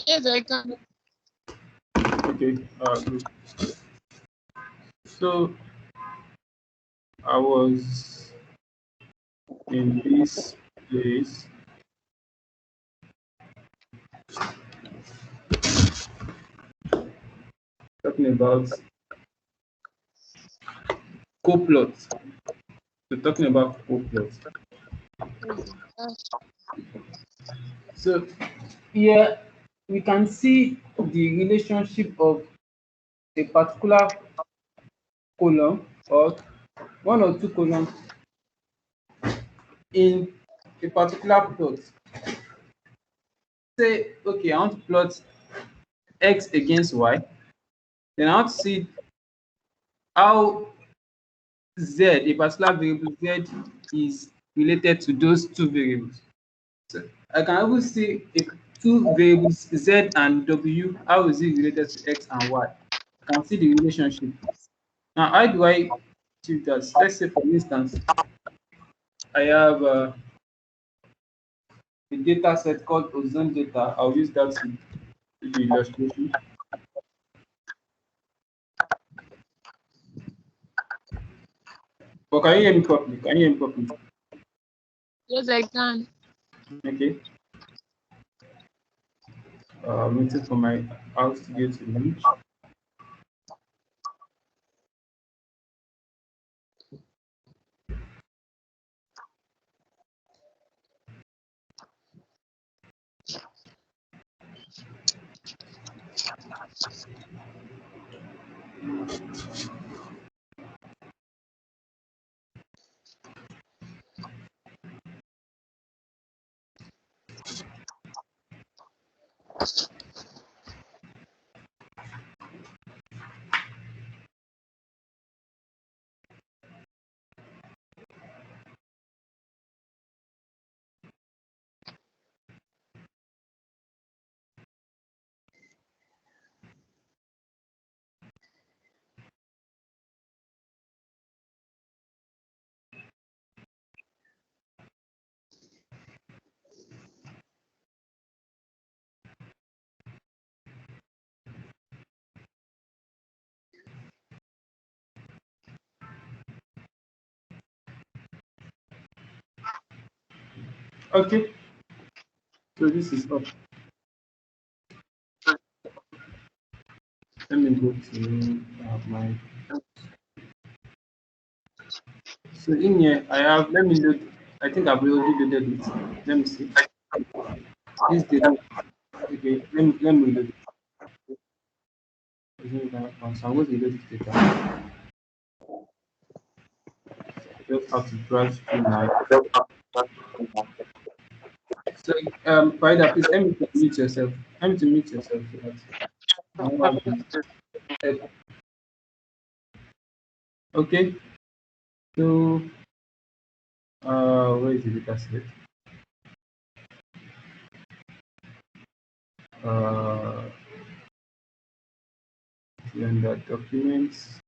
Yes, I can. Okay. Good. So I was in this place talking about co-plots. So talking about co-plots. So here we can see the relationship of a particular column or one or two columns in a particular plot. Say, okay, I want to plot x against y. Then I want to see how z, a particular variable z, is related to those two variables. So I can even see if two variables z and w, how is it related to x and y? I can see the relationship. Now, how do I achieve that? Let's say, for instance, I have a data set called ozone data. I'll use that to do the illustration. But can you hear me properly? Can you hear me properly? Yes, I can. Okay. I'm waiting for my house to get to lunch. Okay. So this is up. Let me go to my. So in here, I have. Let me load. I think I've already loaded it. Let me see. This data. Okay. Let me load it. So I'm going to load this data. Just have to browse through my. So Farida, please let me to mute yourself. Let me to mute yourself so that I won't have to. Okay. So where is the data set? Uh, Render documents.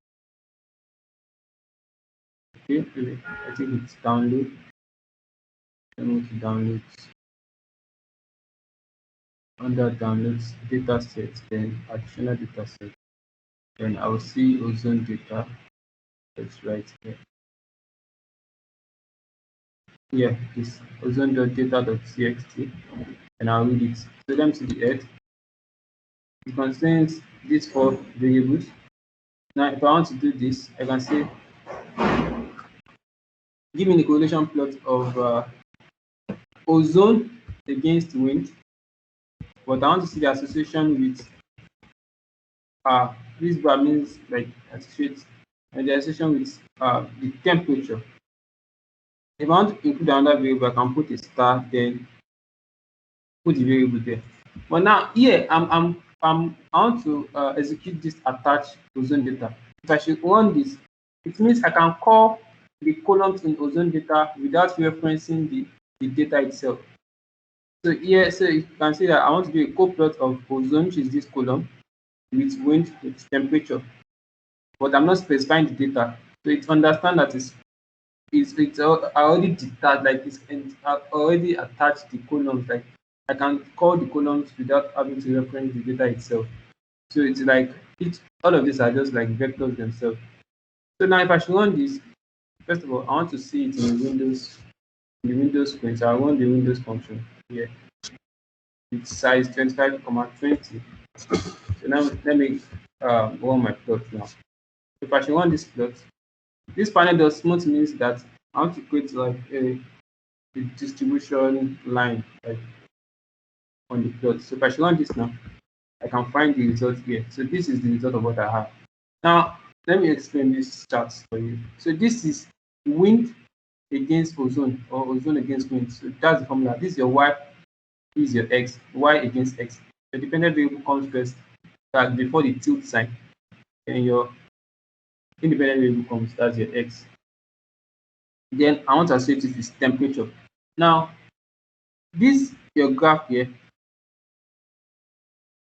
Okay, I think it's download. Let me to download under downloads data set, then additional data set. Then I will see ozone data. That's right here. Yeah, it's ozone.data.txt, and I'll read it. So let me see the head. It contains these four variables. Now, if I want to do this, I can say, give me the correlation plot of ozone against wind, but I want to see the association with this bar means like associate and the association with the temperature. If I want to include another variable, I can put a star, then put the variable there. But now here I want to execute this attach ozone data. If I should run this, it means I can call the columns in ozone data without referencing the data itself. So here, so you can see that I want to do a co-plot of ozone, which is this column, with wind, with temperature, but I'm not specifying the data. So it understand that it's already detached, like it's already attached the columns, like I can call the columns without having to reference the data itself. So it's like all of these are just like vectors themselves. So now if I should run this, first of all, I want to see it in the Windows screen. So I run the Windows function here. It's size 25,20. So now let me run my plot now. If I should run this plot, this panel does smooth means that I want to create like a distribution line like on the plot. So if I should run this now, I can find the result here. So this is the result of what I have. Now, let me explain this chart for you. So this is wind against ozone or ozone against wind. So that's the formula. This is your y, this is your x, y against x. The dependent variable comes first, that before the tilt sign, and your independent variable comes, that's your x. Then I want to associate it with temperature. Now, this your graph here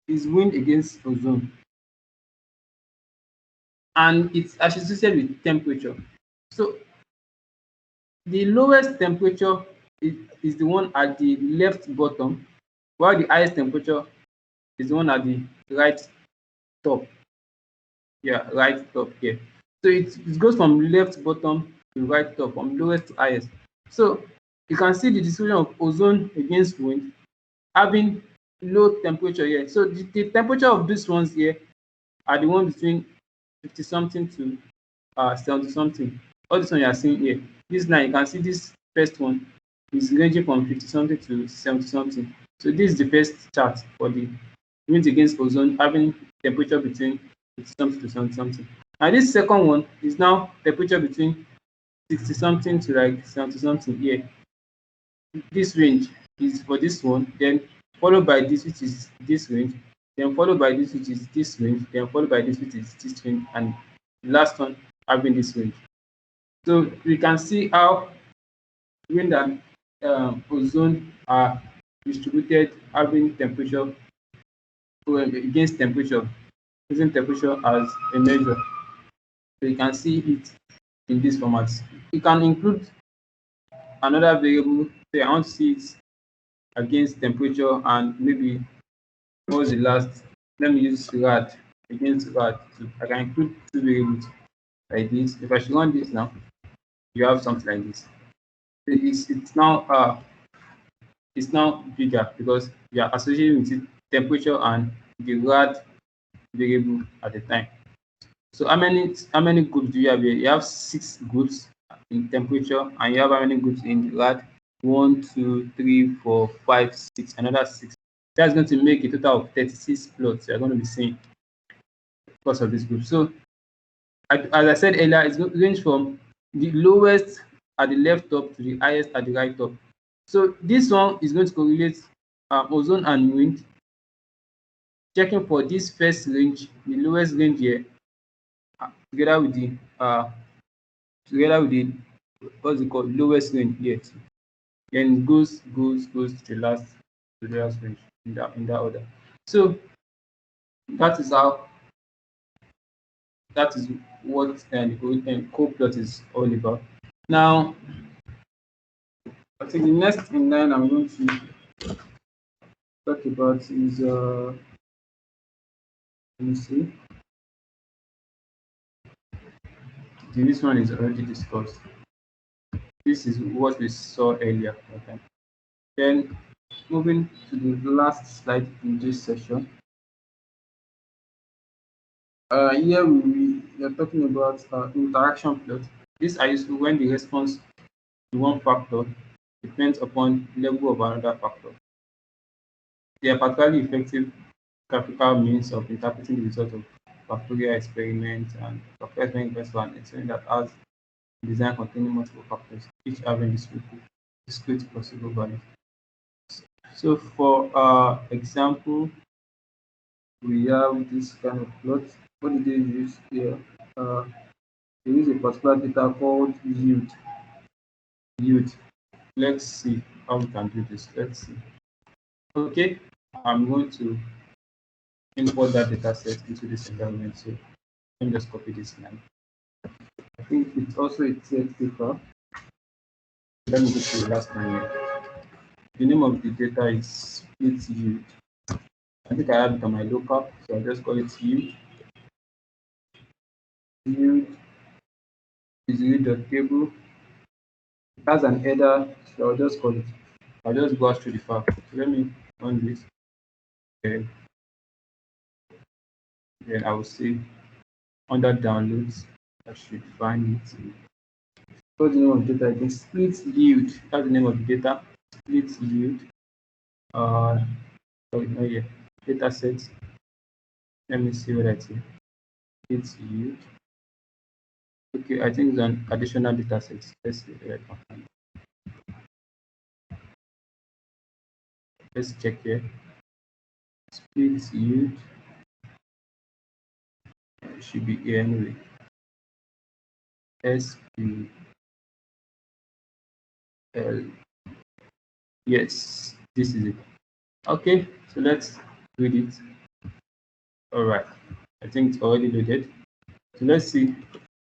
is wind against ozone, and it's associated with temperature. So the lowest temperature is the one at the left bottom, while the highest temperature is the one at the right top. Yeah, right top here. So it goes from left bottom to right top, from lowest to highest. So you can see the distribution of ozone against wind having low temperature here. So the temperature of these ones here are the one between 50 something to 70 something. All this one you are seeing here. This line, you can see this first one is ranging from 50 something to 70 something. So this is the first chart for the wind against ozone having temperature between 50 something to 70 something. And this second one is now temperature between 60 something to like 70 something here. This range is for this one, then followed by this, which is this range, then followed by this, which is this range, then followed by this, which is this range, and the last one having this range. So we can see how wind and ozone are distributed having temperature against temperature, using temperature as a measure. So you can see it in this format. You can include another variable. Say I want to see it against temperature, and maybe what was the last? Let me use rad against rad. I can include two variables like this. If I should run this now, you have something like this. It's now bigger because you are associating with it temperature and the rad variable at the time. So how many groups do you have here? You have 6 groups in temperature, and you have how many groups in rad? 1, 2, 3, 4, 5, 6, another 6. That's going to make a total of 36 plots you're going to be seeing because of this group. So as I said earlier, it's going to range from the lowest at the left top to the highest at the right top. So this one is going to correlate ozone and wind, checking for this first range, the lowest range here, together with the what's it called, lowest range here. Then it goes to the last range in that order. So that is how that is what the co-plot is all about. Now, I think the next in line I'm going to talk about is let me see. This one is already discussed. This is what we saw earlier. Okay. Then moving to the last slide in this session. Here we are talking about interaction plot. These are useful when the response to one factor depends upon level of another factor. They are particularly effective graphical means of interpreting the result of factorial experiments and factorial experiments for an experiment that has design containing multiple factors, each having discrete possible values. So for example, we have this kind of plot. What did they use here? They use a particular data called yield. Yield. Let's see how we can do this. Let's see. Okay, I'm going to import that data set into this environment. So let me just copy this line. I think it's also a text paper. Let me go to the last one here. The name of the data is split yield. I think I have it on my lookup, so I'll just call it yield. Yield is yield.table. It has an header, so I'll just call it. I'll just go through the file. So let me run this. Okay. Then I will see under downloads. I should find it. What's the name of the data again? Split yield. That's the name of the data. Split yield. Sorry, not yet. Data sets. Let me see what I see. Split yield. Okay, I think it's an additional data set. Let's see where I can find it. Let's check here. Split yield. It should be here anyway. SPL. Yes, this is it. Okay, so let's read it. All right, I think it's already loaded. So let's see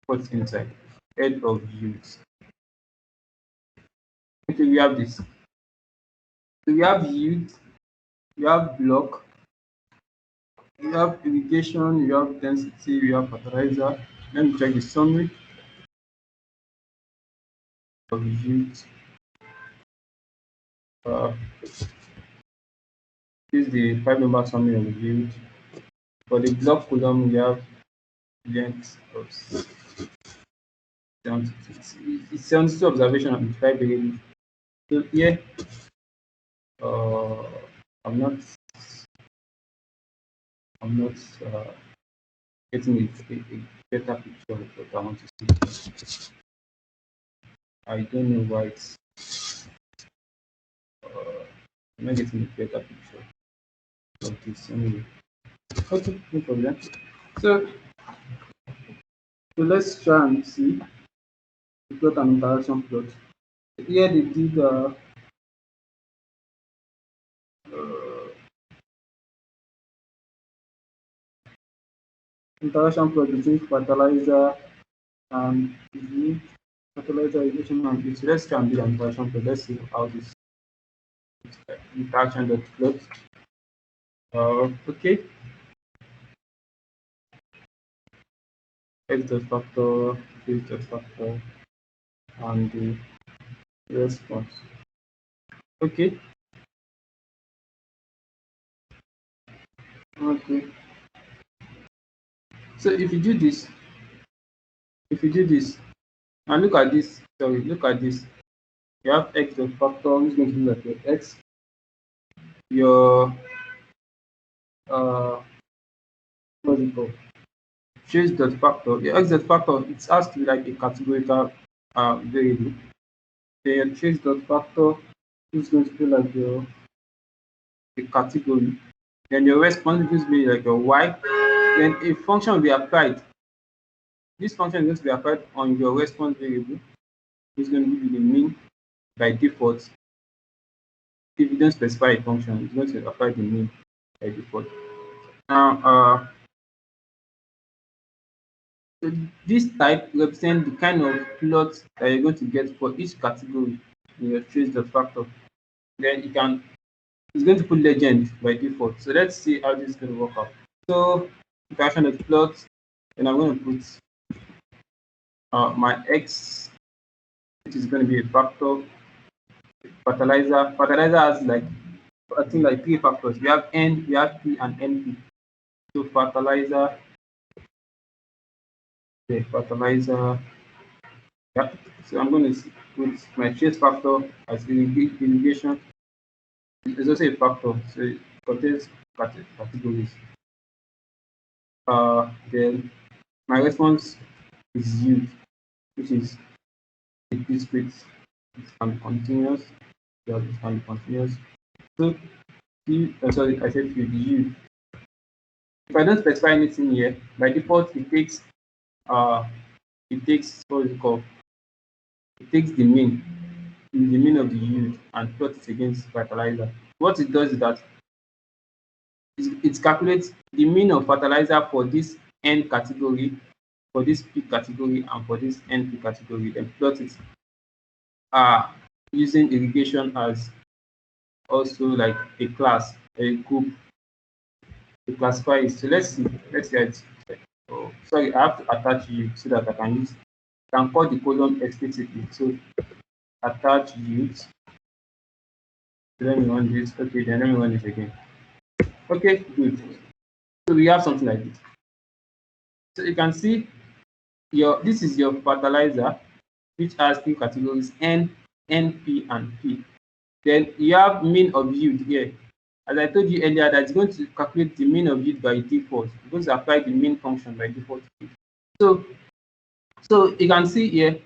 what's inside. Head of yields. Okay, we have this. So we have yield, we have block, we have irrigation, we have density, we have fertilizer. Let me check the summary of yield. This is the 5-member summary of yield. For the block column, we have length of 72 observation of 5 variables. So here, I'm not getting a better picture of what I want to see. I don't know why it's I'm not getting a better picture of this anyway. Okay, no problem. So let's try and see the plot and interaction plot. Here they did interaction plot between fertilizer and the fertilizer irrigation and this. Let's try and do the interaction plot. Let's see how this interaction dot plot. Okay. X dot factor, this dot factor, and the response. Okay. Okay. So if you do this, and look at this, look at this. You have x dot factor, which is going to be like your x, your what's it called? Trace dot factor. Your x dot factor, it has to be like a categorical variable. Then your trace dot factor is going to be like your a category. Then your response is going to be like your y. Then a function will be applied. This function is going to be applied on your response variable. It's going to give you the mean by default. If you don't specify a function, it's going to apply the mean by default. Now, so this type represents the kind of plot that you're going to get for each category in your trace dot factor. Then it's going to put legend by default. So let's see how this is going to work out. So interaction dot plot, and I'm going to put my x, which is going to be a factor. Fertilizer has like I think like 3 factors. We have n, we have p, and np. So fertilizer, yeah. So I'm going to put my trace factor as irrigation. It's also a factor, so it contains categories. Then my response is yield, which is a discrete. It can be continuous. Yeah, it can be continuous. So sorry, I said field yield. If I don't specify anything here, by default it takes what is it called? It takes the mean of the yield and plot it against fertilizer. What it does is that it calculates the mean of fertilizer for this n category, for this p category, and for this np category, then plot it using irrigation as also like a class, a group to classify it. So let's see how it's oh, sorry, I have to attach you so that I can use can call the column explicitly. So attach youth. Let me run this. Okay, then let me run this again. Okay, good. So we have something like this. So you can see your this is your fertilizer, which has three categories N, NP, and P. Then you have mean of yield here. As I told you earlier, that it's going to calculate the mean of yield by default. It's going to apply the mean function by default. So you can see here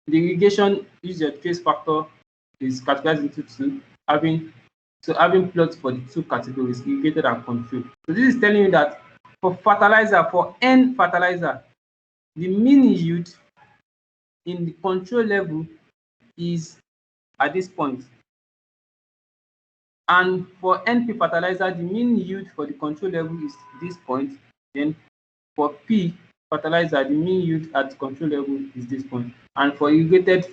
the irrigation use your trace factor is categorized into two, having plots for the two categories, irrigated and control. So this is telling you that for fertilizer, for N fertilizer, the mean yield in the control level is at this point. And for NP fertilizer, the mean yield for the control level is this point. Then for P fertilizer, the mean yield at control level is this point. And for irrigated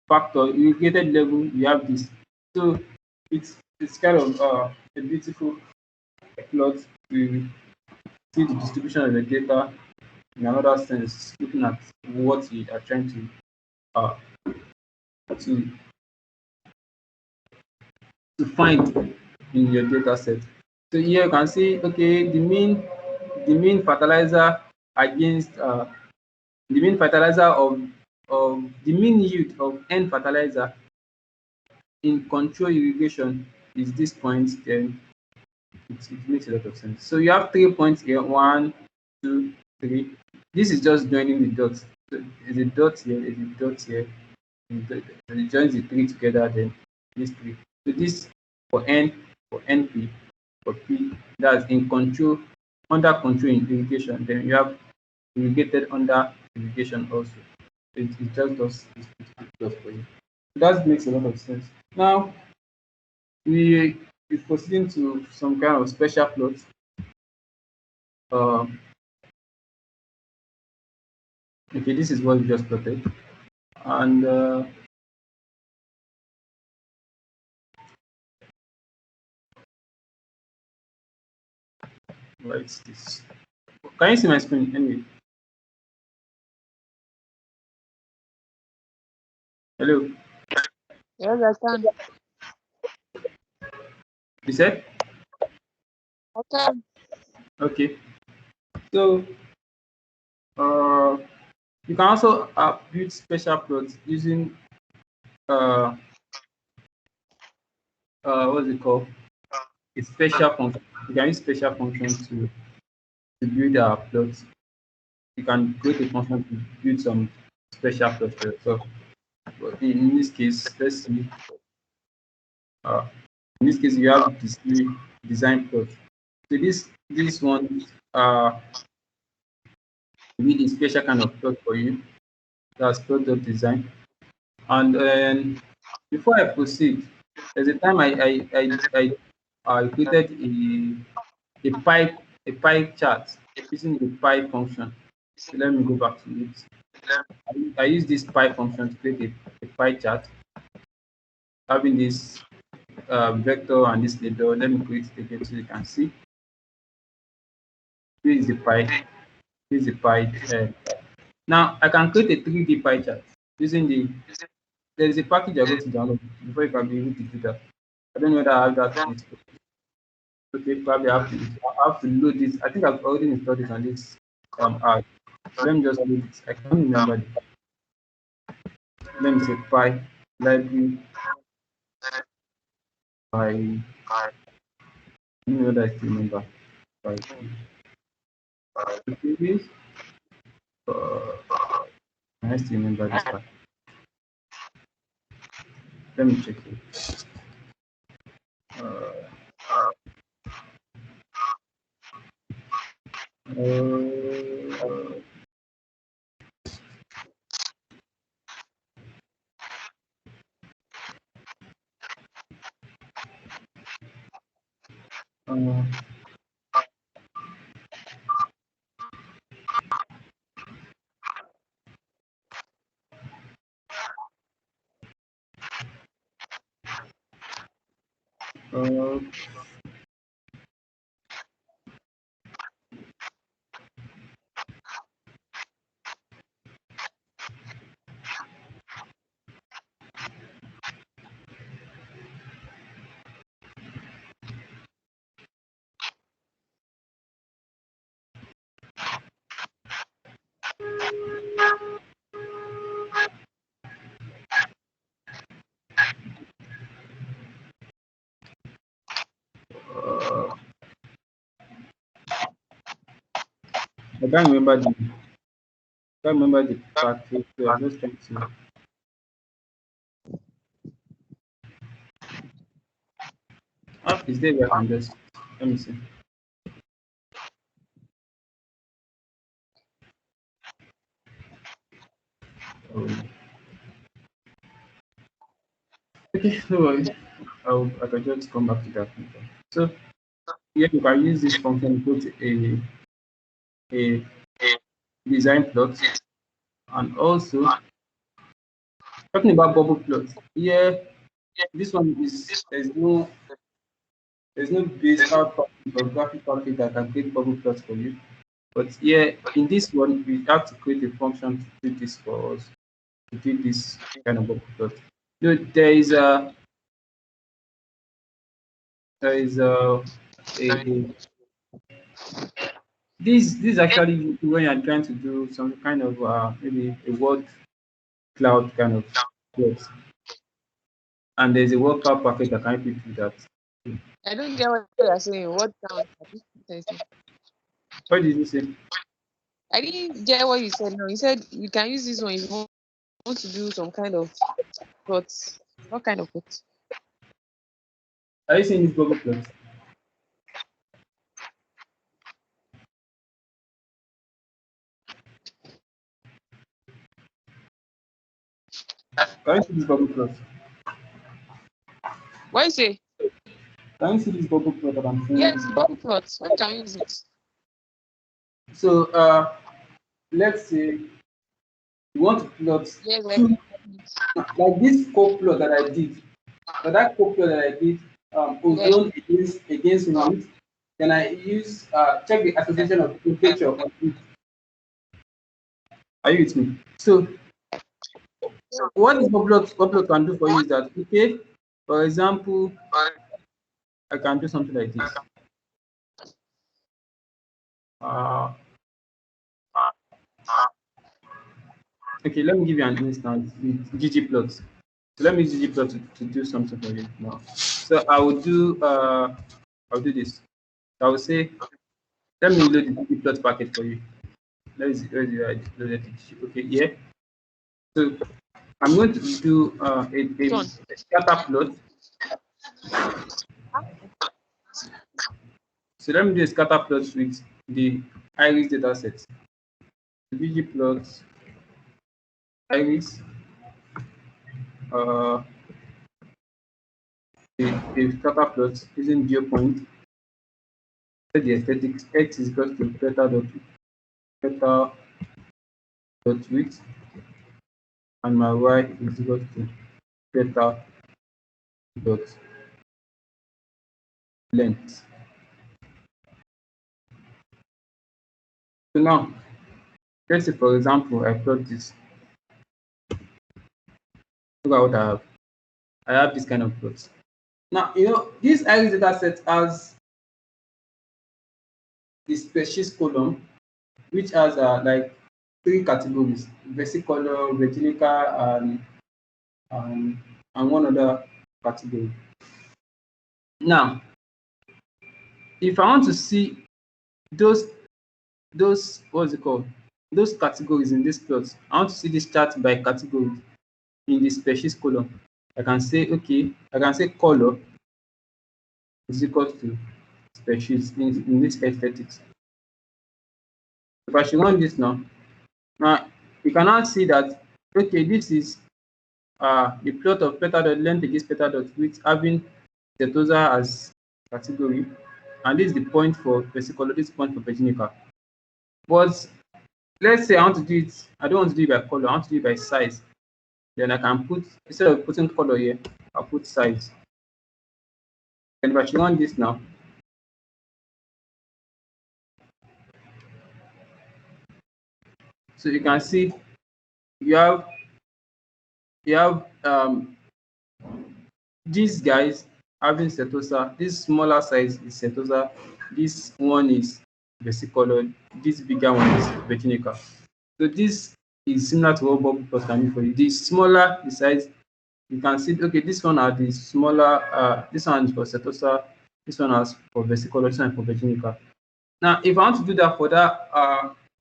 factor, irrigated level, we have this. So it's kind of a beautiful plot to see the distribution of the data in another sense, looking at what you are trying uh, to to find in your data set. So here you can see, okay, the mean fertilizer against the mean fertilizer of the mean yield of N fertilizer in control irrigation is this point. Then it makes a lot of sense. So you have 3 points here, 1, 2, 3. This is just joining the dots. So there's a dot here, there's a dot here. And it joins the three together, then these three. So this for N, for NP, for P, that's in control, under control in irrigation. Then you have irrigated under irrigation also. It just does it for you. So that makes a lot of sense. Now we proceeding to some kind of special plot. Okay, this is what we just plotted, and what's this? Can you see my screen anyway? Hello, Yes, I can. you said? I can. Okay, so uh, you can also build special plots using uh, what's it called? A special function. You can use special function to build plots. You can create a function to build some special plots for yourself. But in this case, let's see. Uh, in this case, you have display design plot. So this one will a special kind of plot for you. That's plot.design. And before I proceed, there's a time I created a pie chart using the pie function. So let me go back to it. I use this pie function to create a pie chart, having this vector and this label. Let me create it again so you can see. This is the pie. This is the pie. Now I can create a 3D pie chart using there is a package I go to download before you can be able to do that. I don't know whether I have that. Okay, probably I have to load this. I think I've already installed it on this app. Let me just load it. I can't remember it. Let me say py library by I don't know whether I still remember by series. I still remember this part. Let me check it. Uh, uh, uh, Uh, uh, I can't remember the package. So I'm just trying to. App is there where I can just let me see. Oh, okay, no worries. I can just come back to that later. So yeah, you can use this function to put a design plot, and also talking about bubble plots. Yeah, this one is there's no base package or graphic package that can create bubble plots for you. But yeah, in this one, we have to create a function to do this for us, to do this kind of bubble plot. No, there is a this is actually when you're trying to do some kind of maybe a word cloud kind of plot, and there's a worker package that can help you do that. I don't get what you are saying. What sound? What did you say? I didn't get what you said. No, you said you can use this one if you want to do some kind of plots. What kind of plot? Are you seeing this bubble plot? Can you see this bubble plot? What you say? Can you see this bubble plot that I'm showing Yes, you? bubble plots. When can you use it? So let's say you want to plot Yes, like two like this code plot that I did. For that code plot that I did, yeah. ozone against wind, then I use check the association of temperature on it. Are you with me? So what this bubble plot can do for you is that okay, for example, I can do something like this. Uh, okay, let me give you an instance with ggplot. So let me use ggplot to do something for you now. So I'll do this. I will say let me load the ggplot packet for you. Let's load it. Okay, yeah. So I'm going to do Which one? a scatter plot. So let me do a scatter plot with the iris dataset. Ggplot iris uh, a scatter plot using geopoint. Set the aesthetics x is equal to beta dot width and my y is equal to beta dot length. So now let's say for example I plot this. Look at what I have. I have this kind of plot. Now you know this iris dataset has the species column which has like three categories: versicolor, retinical, and and one other category. Now, if I want to see those what's it called? Those categories in this plot, I want to see this chart by category in the species column. I can say okay, I can say color is equal to species in this aesthetics. If I should run this now you can now see that okay, this is the plot of beta dot length against beta dot width having setosa as category, and this is the point for versicolor, this point for virginica. But let's say I want to do it, I don't want to do it by color, I want to do it by size. Then I can put, instead of putting color here, I'll put size. And if I should run this now, so you can see you have these guys having setosa. This smaller size is setosa. This one is versicolor. This bigger one is virginica. So this is similar to what bubble plot can do for you. The smaller the size, you can see, okay, this one are the smaller, this one is for setosa, this one is for versicolor, this one is for virginica. Now, if I want to do that for that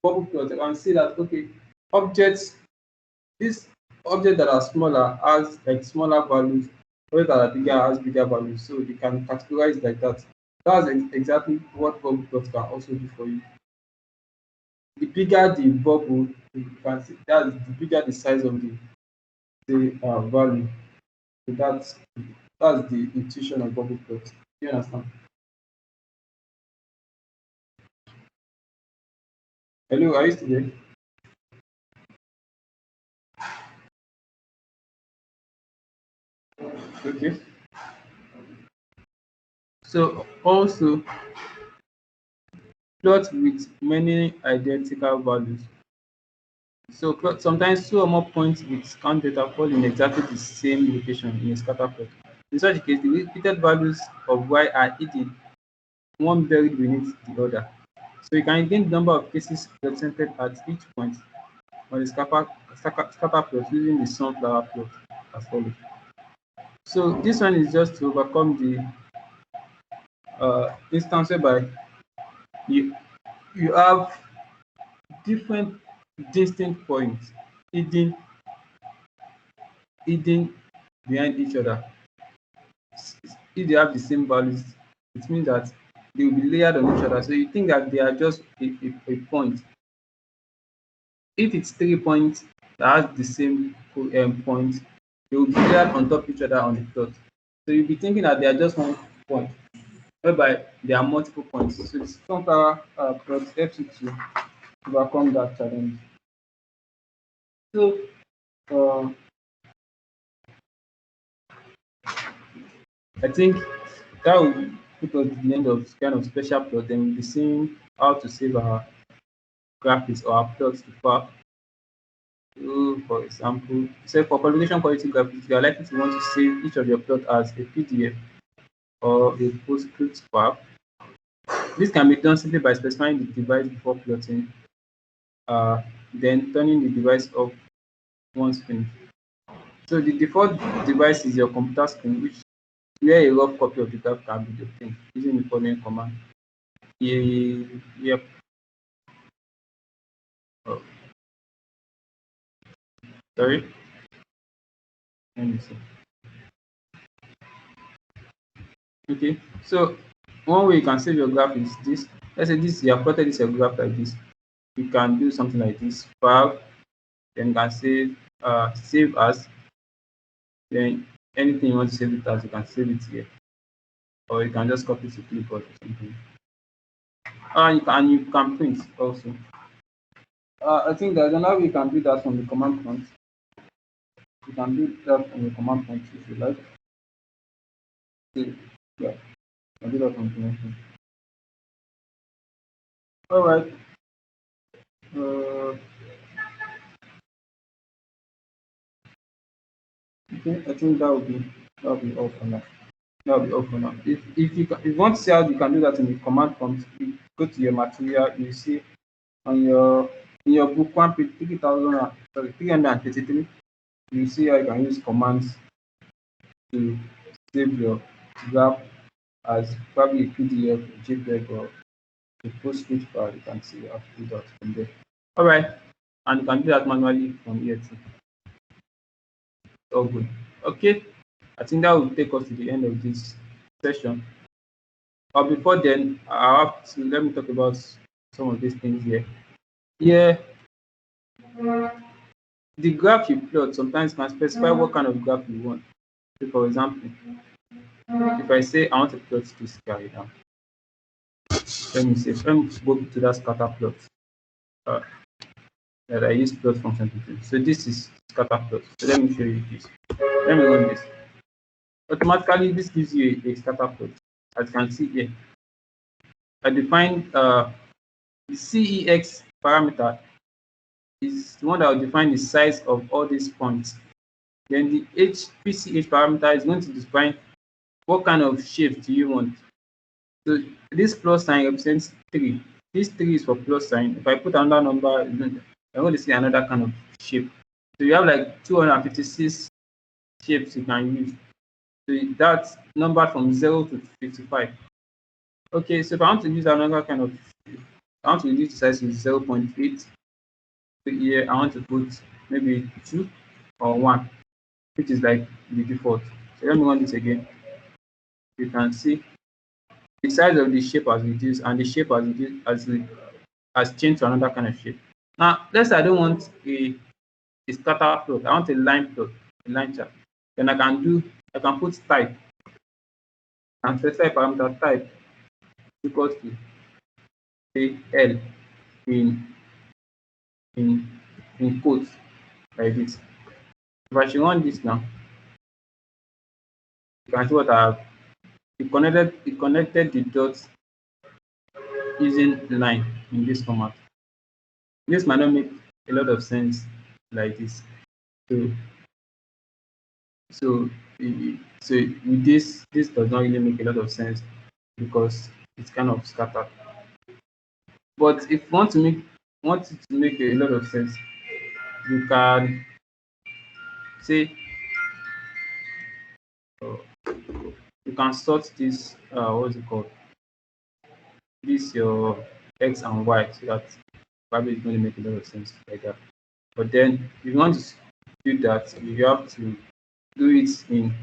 bubble plot, I can see that, okay, objects, these objects that are smaller has like smaller values, objects that are bigger has bigger values. So they can categorize like that. That's exactly what bubble plot can also do for you. The bigger the bubble, you can see that the bigger the size of the value. So that's the intuition of bubble plot. Do you understand? Hello, are you still there? Okay. So also plot with many identical values. So sometimes two or more points with count data fall in exactly the same location in a scatter plot. In such a case, the repeated values of y are hidden, one buried beneath the other. So you can gain the number of cases represented at each point on the scatter plot using the sunflower plot as follows. So this one is just to overcome the instance whereby you you have different distinct points hidden hidden behind each other. If they have the same values, it means that they will be layered on each other. So you think that they are just a point. If it's 3 points that has the same point, they will be layered on top of each other on the plot. So you'll be thinking that they are just one point, whereby there are multiple points. So the sunflower plot helps you to overcome that challenge. So uh, I think that will put us to the end of kind of special plot. Then we'll be seeing how to save our graphics or our plots to far. So, for example, say for publication quality graphics, you are likely to want to save each of your plot as a PDF or a PostScript file. This can be done simply by specifying the device before plotting, then turning the device off once finished. So the default device is your computer screen, which where a rough copy of the graph can be obtained using the following command. Yep. Oh, sorry. Let me see. Okay. So one way you can save your graph is this. Let's say this you have plotted this your graph like this. You can do something like this. File, then you can save as. Then anything you want to save it as, you can save it here, or you can just copy it to clipboard or something. You can print also. I think there's another way you can do that from the command prompt. You can do that from the command prompt if you like. So, yeah, you can do that from the command prompt. All right. Uh, okay, I think that will be all for now. That will be all for now. If you want to see how you can do that in the command prompt, you go to your material. You see on your in your book 1 page 333. You see how you can use commands to save your graph as probably a PDF, a JPEG, or a PostScript file. You can see how to do that from there. All right, and you can do that manually from here too. All good. Okay, I think that will take us to the end of this session. But before then, I have to let me talk about some of these things here. Yeah, the graph you plot sometimes can specify what kind of graph you want. So for example, if I say I want to plot this guy now, let me go to that scatter plot uh, that I use plot function to do. So this is scatter plot. So let me show you this. Let me run this. Automatically, this gives you a scatter plot. as you can see here. I defined the CEX parameter is the one that will define the size of all these points. Then the PCH parameter is going to define what kind of shape do you want. So this plus sign represents 3. This 3 is for plus sign. If I put another number, I'm going to see another kind of shape. So you have like 256 shapes you can use. So that's numbered from 0 to 55. Okay, so if I want to use another kind of shape, I want to reduce the size to 0.8. So here I want to put maybe 2 or 1, which is like the default. So let me run this again. You can see the size of the shape has reduced and the shape has reduced has changed to another kind of shape. Now, let's say I don't want a scatter plot. I want a line plot, a line chart. Then I can put type and specify parameter type equals to say L in in in quotes like this. If I should run this now, you can see what I have. It connected the dots using line in this format. This might not make a lot of sense like this. So so so with this does not really make a lot of sense because it's kind of scattered. But if you want it to make a lot of sense, you can say uh, you can sort this what's it called, this your x and y, so that probably it's going to make a lot of sense like that. But then if you want to do that, you have to do it in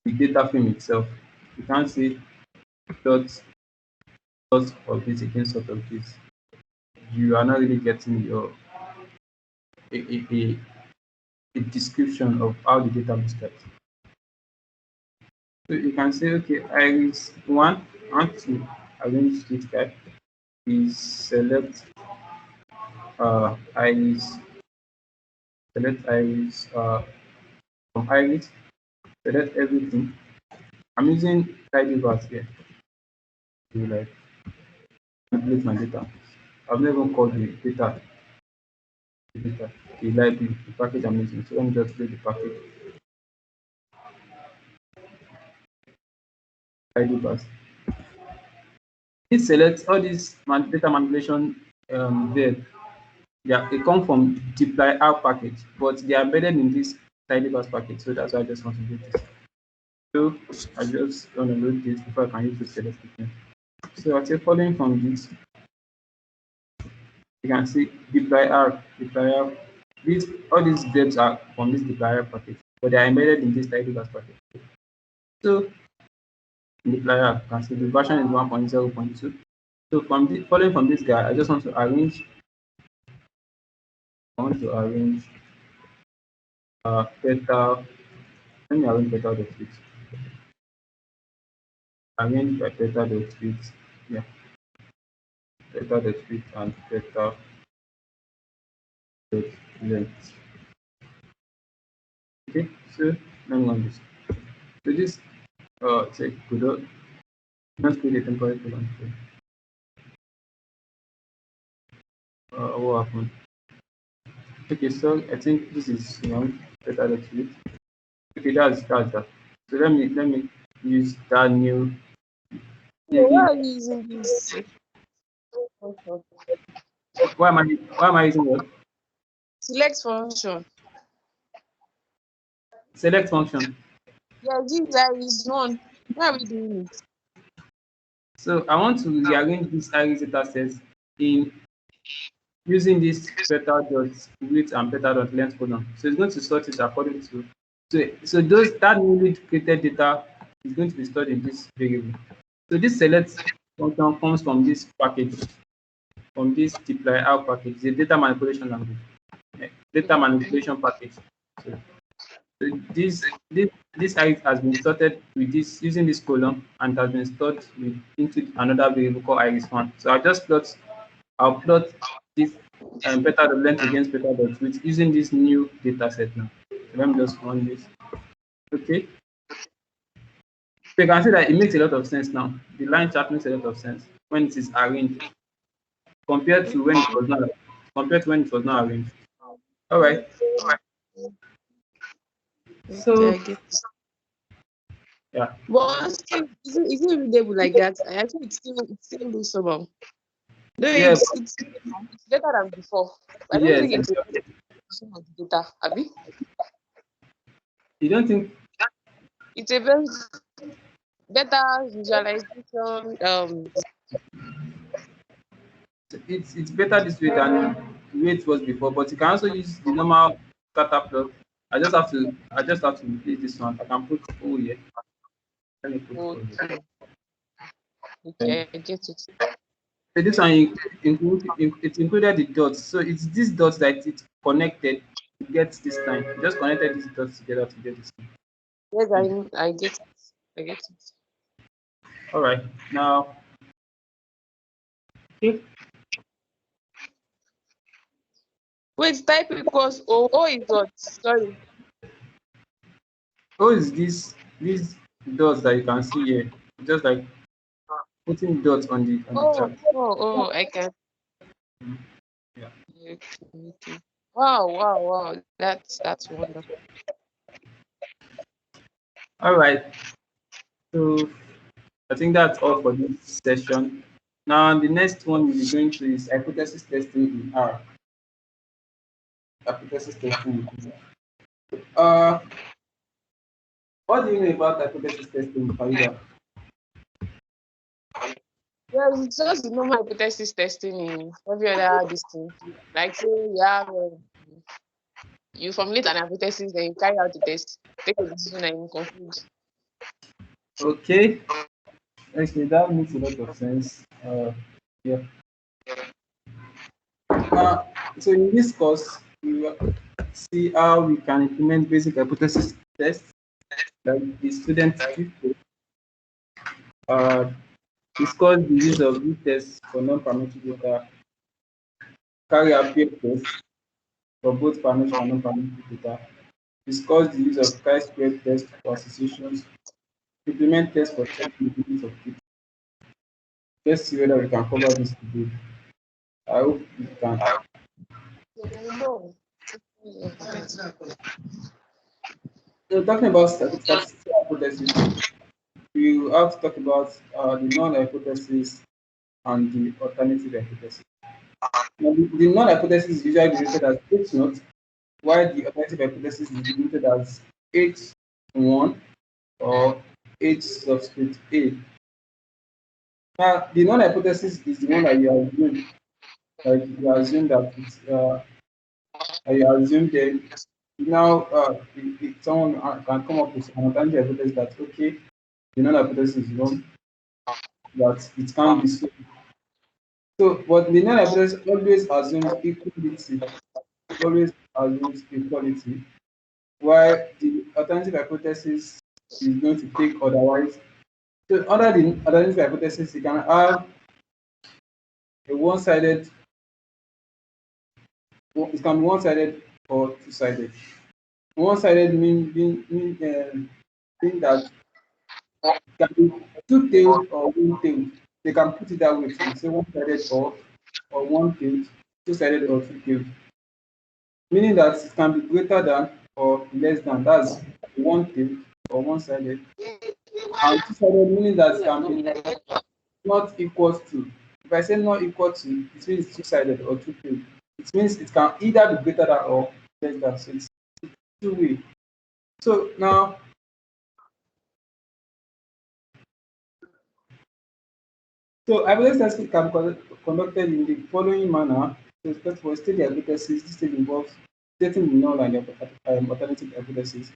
the data frame itself. You can't say dot of this against sort of this. You are not really getting your a, a, a, a description of how the data looks like. So you can say, okay, iris one, I want to arrange this guy. Is iris, select iris from iris, select everything. I'm using tidyverse here to like manipulate my data. I've never called the library, the package I'm using. So let me just play the package tidyverse. It selects all these data manipulation there. Yeah, they come from deploy R package, but they are embedded in this tidyverse package. So that's why I just want to do this. So I just want to load this before I can use the select again. So I say following from this, you can see deploy R. All these verbs are from this deploy R package, but they are embedded in this tidyverse package. So deploy R, you can see the version is 1.0.2. So following from this guy, I just want to arrange. Theta. Let me arrange theta dot fit. Arrange by theta dot fit. Yeah, theta dot fit and theta dot length. Okay, so let me run this. So this check could not create a temporary column. What happened? Okay, so I think this is wrong. Theta dot fit. Okay, that's that. So let me use that new. So why are you using this? Why am I using what? Select function. Select function. Yeah, this there is one. Why are we doing it? So I want to rearrange this iris data set in using this peta dot width and peta dot length column. So it's going to sort it according to that newly created data is going to be stored in this variable. So this select function comes from this package, from this deploy out package, the data manipulation language, data manipulation package. So this iris has been sorted with this using this column and has been stored into another variable called iris1. So I'll plot this peta dot length against peta dot width using this new data set now. So let me just run this. Okay. So you can see that it makes a lot of sense now. The line chart makes a lot of sense when it is arranged compared to when it was not arranged. All right. Okay, So I get it. yeah, But still, is it readable like that? I think it still looks somehow. No, yeah, it's better than before. I don't yes. think it's a better version of the data, Abby. You don't think It's a very better visualization. it's better this way than the way it was before, but you can also use the normal scatter plot. I just have to replace this one. I can put O here. Let me put O here. Okay, And okay, I get it. so this one it included the dots. So it's these dots that it connected to get this line. It just connected these dots together to get this Yes, line. I get it. I get it. All right. Now, okay. Wait, type equals O. O is what? Sorry. O is these dots that you can see here. Just like putting dots on the chart. I can. Yeah. Okay, okay. Wow, wow, wow. That's wonderful. All right. So I think that's all for this session. Now the next one we're going to is hypothesis testing in R. Hypothesis testing in R. What do you know about hypothesis testing, Farida? Well, it's just the normal hypothesis testing in every other distinct. Like say you have you formulate an hypothesis, then you carry out the test, take a decision, and you conclude. Okay. Okay, that makes a lot of sense. Yeah. Uh, so in this course, we will see how we can implement basic hypothesis tests like the student did. Discuss the use of these tests for non-parametric data, carry out peer tests for both parametric and non-parametric data, discuss the use of chi-square test for associations, implement tests for checking the limits of fit. Let's see whether we can cover this today. I hope we can. No. So talking about statistical hypothesis, we will have to talk about the null hypothesis and the alternative hypothesis. Now, the null hypothesis is usually denoted as H naught, while the alternative hypothesis is denoted as H1 or H subscript A. Now, the null hypothesis is the one that you assume, like you assume that it's you assume that now if someone can come up with an alternative hypothesis that okay, the null hypothesis is wrong, that it can't be so. So, but the null hypothesis always assumes equality, always assumes equality, while the alternative hypothesis is going to take otherwise. So under the alternative hypothesis, you can have a one-sided, it can be one-sided or two-sided. One-sided mean that it can be two-tailed or one-tailed. They can put it that way too. Say one-sided or one-tailed, two-sided or two-tailed. Meaning that it can be greater than or less than. That's one-tailed or one-sided. And two-sided meaning that it can be not equal to. If I say not equal to, it means two-sided or two-tailed. It means it can either be greater than or less than. So it's two-way. So now, so hypothesis testing can be conducted in the following manner. So first of all, state the hypothesis. This stage involves stating the null and the alternative hypothesis.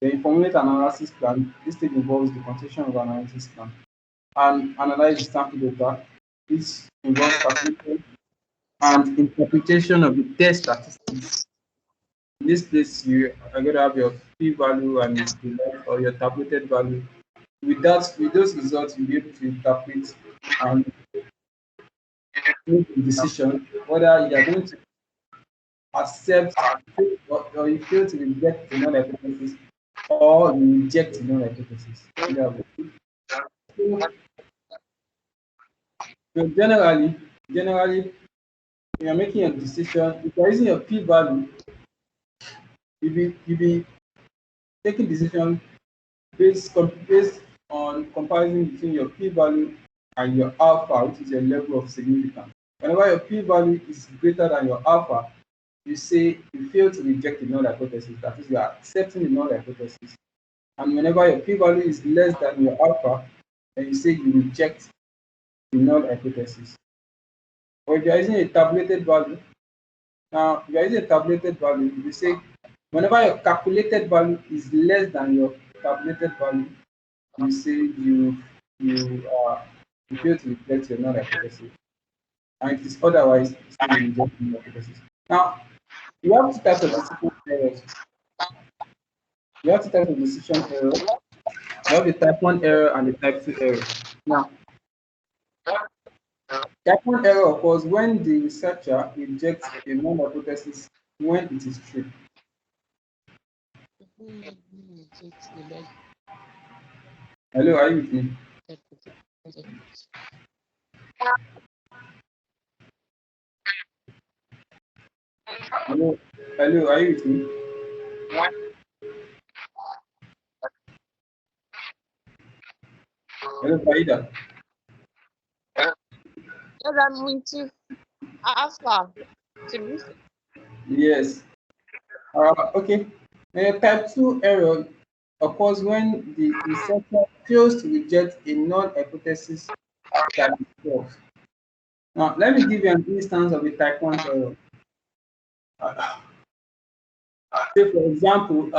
Then formulate an analysis plan. This stage involves the construction of an analysis plan and analyze the sample data. This involves calculation and interpretation of the test statistics. In this place, you are going to have your p-value and the like, or your tabulated value. With those results, you'll be able to interpret and make a decision whether you are going to accept or you fail to reject the null hypothesis or you reject the null hypothesis. So generally, when you're making a decision, if you're using your p-value, you be taking decision based on comparison between your p-value and your alpha, which is your level of significance. Whenever your p-value is greater than your alpha, you say you fail to reject the null hypothesis. That is, you are accepting the null hypothesis. And whenever your p-value is less than your alpha, then you say you reject the null hypothesis. Or if you are using a tabulated value, now if you are using a tabulated value, you say whenever your calculated value is less than your tabulated value, you say you fail to reject your null hypothesis. And if it's otherwise, you still reject the null hypothesis. Now, you have two types of decision errors. You have two types of decision error. You have the type 1 error and the type 2 error. Now, type 1 error occurs when the researcher rejects a null hypothesis when it is true. Hello, are you with me? Hello, hello, are you with me? Hello, Faida. Yes, I'm with you. Alpha. Yes. Okay. Type 2 error occurs when the researcher fails to reject a null hypothesis that is false. Now, let me give you an instance of a type 1 error. Say, for example,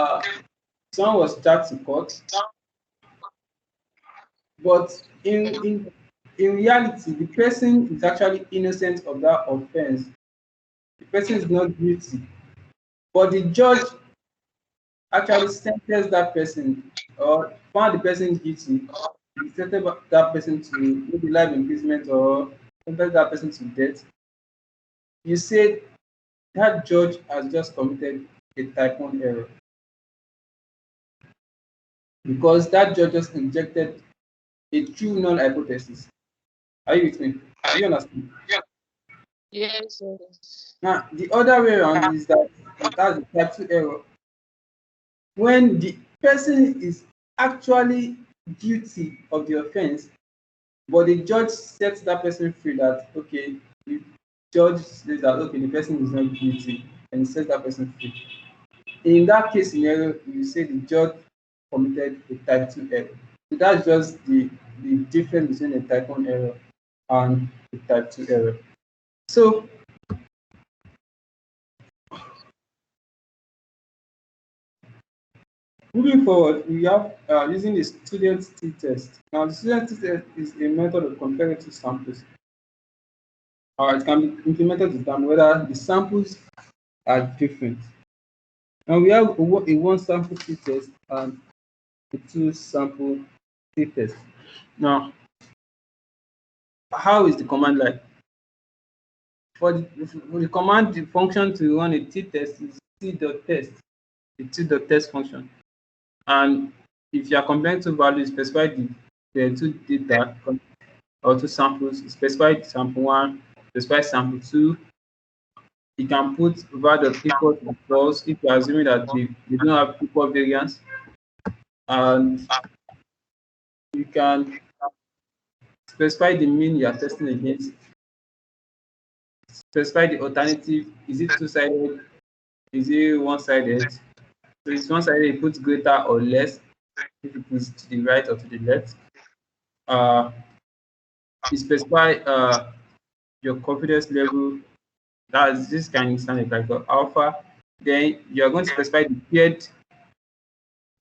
someone was charged to court, but in reality, the person is actually innocent of that offense. The person is not guilty, but the judge actually sentenced that person or found the person guilty and sentenced that person to maybe life imprisonment or sentenced that person to death. You say that judge has just committed a type 1 error because that judge just injected a true null hypothesis. Are you with me? Do you understand? Yes. Now, the other way around is that that's the type 2 error. When the person is actually guilty of the offense, but the judge sets that person free that, okay, the judge says that, okay, the person is not guilty, and sets that person free. In that case scenario, you say the judge committed a type 2 error. So that's just the difference between a type 1 error and a type 2 error. So moving forward, we have using the student t-test. Now, the student t-test is a method of comparing two samples. It can be implemented to determine whether the samples are different. Now, we have a one sample t-test and a two sample t-test. Now, how is the command like? For the command, the function to run a t-test is t.test, the t.test function. And if you are comparing two values, specify the two data or two samples, specify sample 1, specify sample 2. You can put value of equal to false if you're assuming that they don't have equal variance. And you can specify the mean you are testing against, specify the alternative. Is it two-sided? Is it one-sided? So it's one-sided, it puts greater or less if it is to the right or to the left. You specify your confidence level. That's this can stand like alpha. Then you are going to specify the paired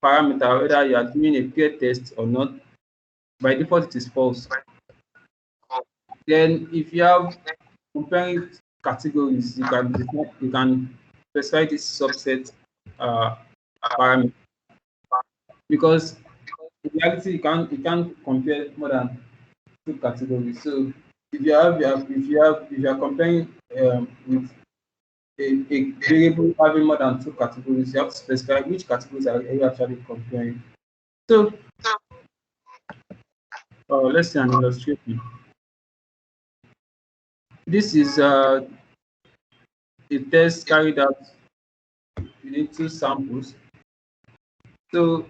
parameter, whether you are doing a paired test or not. By default, it is false. Then if you have comparing categories, you can specify this subset parameter, because in reality you can't compare more than two categories. So if you are comparing with a variable having more than two categories, you have to specify which categories are you actually comparing. So let's see an illustration. This is a test carried out within two samples. So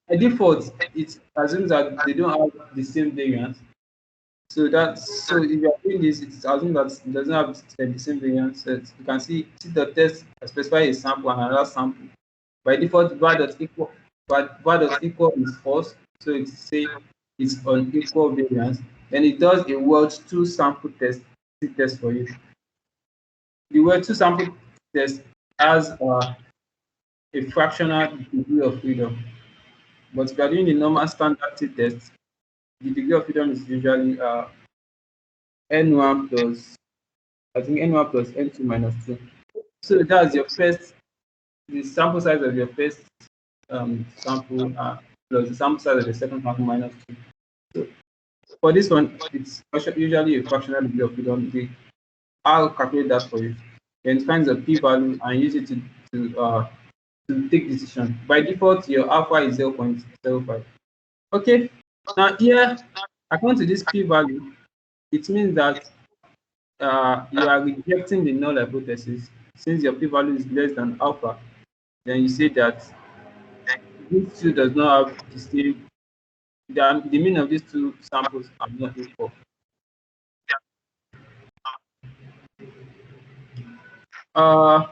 by default, it assumes that they don't have the same variance. So if you are doing this, it assumes that it doesn't have the same variance. So you can see the test specify a sample and another sample. By default, var dot equal is false, so it's say it's unequal variance. Then it does a word two sample test for you. The word two sample test has a fractional degree of freedom, but if you are doing the normal standard test, the degree of freedom is usually n1 plus, I think n1 plus n2 minus 2. So that's your first, the sample size of your first sample plus the sample size of the second sample minus 2. So for this one, it's usually a fractional degree of freedom. I'll calculate that for you. Then find the p-value and use it to take decision. By default, your alpha is 0.05. Okay, now here, according to this p-value, it means that you are rejecting the null hypothesis. Since your p-value is less than alpha, then you say that these two does not have the same, the mean of these two samples are not equal. Uh,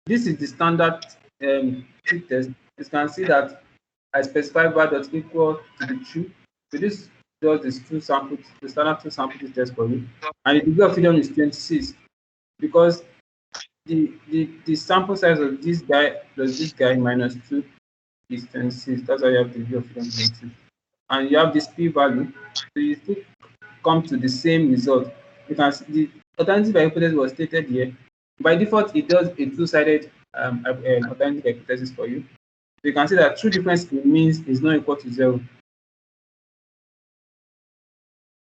this is the standard t-test. You can see that I specify var dot equal to the true. So this does this two samples, the standard two sample t-test for you. And the degree of freedom is 26 because the sample size of this guy plus this guy minus 2 is 26. That's why you have the degree of freedom 26. And you have this p-value, so you still come to the same result. You can see the alternative hypothesis was stated here. By default, it does a two-sided alternative hypothesis for you. So you can see that true difference in means is not equal to 0.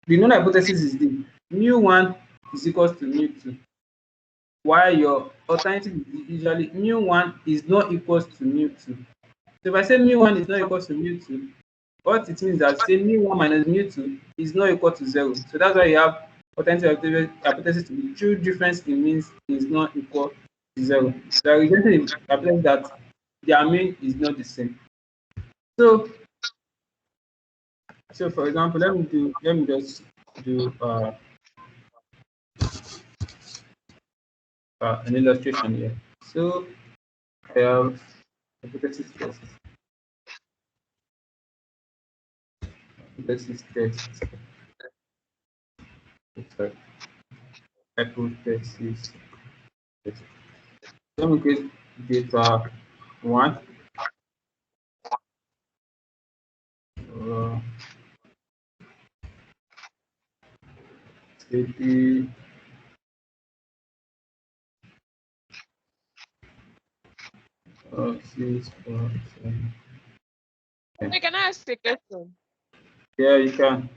The null hypothesis is the mu1 is equals to mu2, while your alternative is usually mu1 is not equals to mu2. So if I say mu1 is not equals to mu2, what it means that say mu1 minus mu2 is not equal to 0. So that's why you have alternative hypothesis to be true difference in means is not equal to 0. So I rejected the hypothesis that their mean is not the same. So for example, let me just do an illustration here. So I have hypothesis test. Hypothesis test. Sorry. Hypothesis test. Let me create data 1. Maybe Hey, can I ask a question? yeah, you can.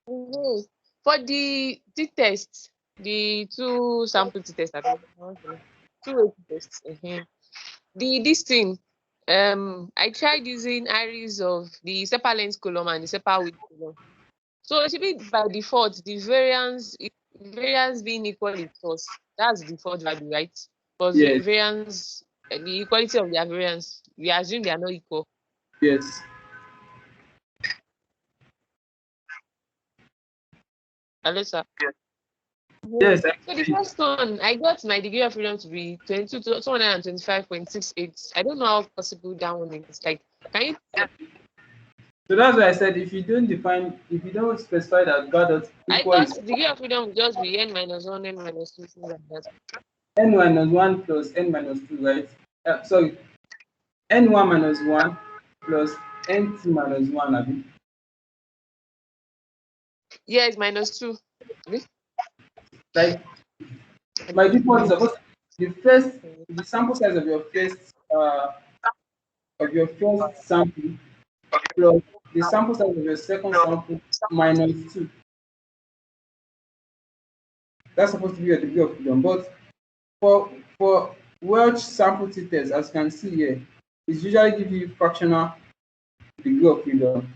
For the t-test, the two sample t-test, two-way t-tests. This thing, I tried using arrays of the sepal length column and the sepal width column. So it should be by default the variance being equal is false. That's the default value, right? Because Yes. variance, the equality of their variance, we assume they are not equal. Yes. Hello, sir. Yes. So the first one, I got my degree of freedom to be 225.68. I don't know how possible that one is. Like, can you? So that's why I said if you don't specify that God dot I equal thought is degree of freedom would just be n minus 1, n minus 2, things like that. n minus 1 plus n minus 2, right? Sorry, n1 minus 1 plus n2 minus 1, Abi. Yeah, it's minus 2. Like by default, it's supposed to, the sample size of your first sample plus the sample size of your second sample minus 2. That's supposed to be your degree of freedom. But For Welch sample t-test, as you can see here, it usually give you fractional degree of freedom.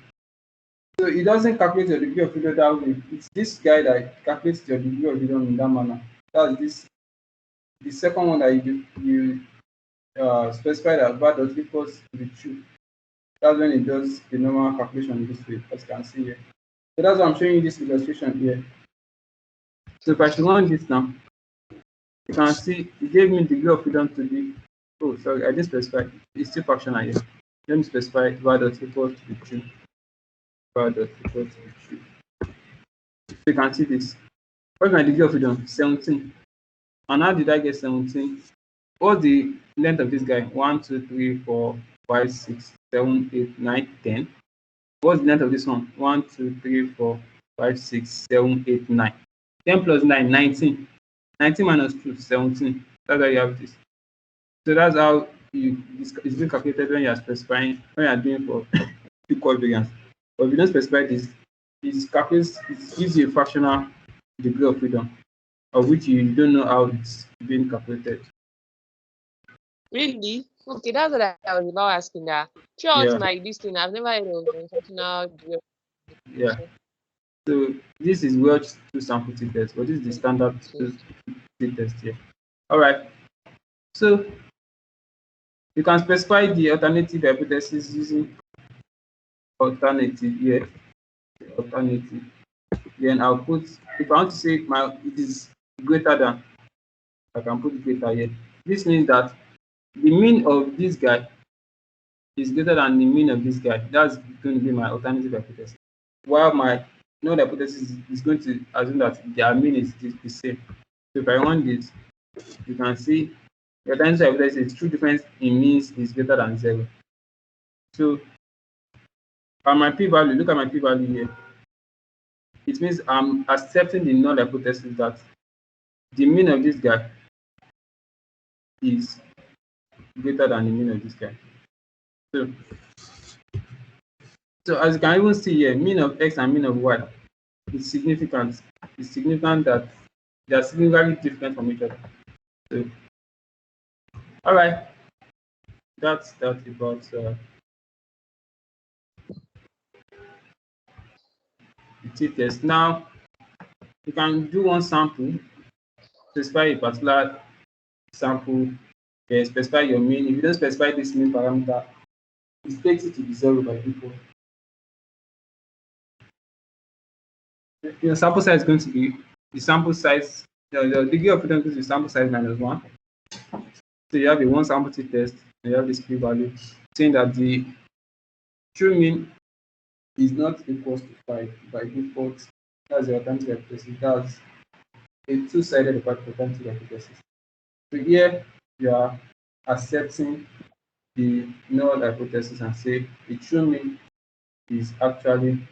So it doesn't calculate your degree of freedom that way. It's this guy that calculates your degree of freedom in that manner. That's this the second one that you specify that var dot equals to the true. That's when it does the normal calculation this way, as you can see here. So that's why I'm showing you this illustration here. So if I should run this now, you can see it gave me degree of freedom to be, oh sorry, I didn't specify, it's still fractional here. Let me specify var dot equals to the true. Var dot equals to the true. So you can see this. What's my degree of freedom? 17. And how did I get 17? What's the length of this guy? 1, 2, 3, 4, 5, 6, 7, 8, 9, 10. What's the length of this one? 1, 2, 3, 4, 5, 6, 7, 8, 9. 10 plus 9, 19. 19 minus 2, 17. That's how you have this. So that's how it's being calculated when you are specifying, when you are doing for equal variance. But if you don't specify this, it gives you a fractional degree of freedom, of which you don't know how it's being calculated. Really? Okay, that's what I was about asking that. Throughout Yeah. my this thing, I've never heard of functional degree. Yeah. So this is Welch two sample t-test, but this is the standard two t-test here. All right. So you can specify the alternative hypothesis using alternative here. Alternative. Then I'll put, if I want to say it is greater than, I can put greater here. This means that the mean of this guy is greater than the mean of this guy. That's going to be my alternative hypothesis. While my null hypothesis is going to assume that their mean is the same. So if I run this, you can see the alternative hypothesis, true difference in means is greater than 0. So on my p-value, look at my p-value here. It means I'm accepting the null hypothesis that the mean of this guy is greater than the mean of this guy. So as you can even see here, mean of x and mean of y is significant. It's significant that they are significantly different from each other. So, all right, that's about the t-test. Now you can do one sample, specify a particular sample, specify your mean. If you don't specify this mean parameter, it takes it to be 0 by default. Your sample size is going to be the sample size, the degree of freedom is the sample size minus 1. So you have a one sample t-test, and you have this p-value saying that the true mean is not equal to 5 by default. That's the alternative hypothesis. That's a two-sided alternative hypothesis. So here you are accepting the null hypothesis and say the true mean is actually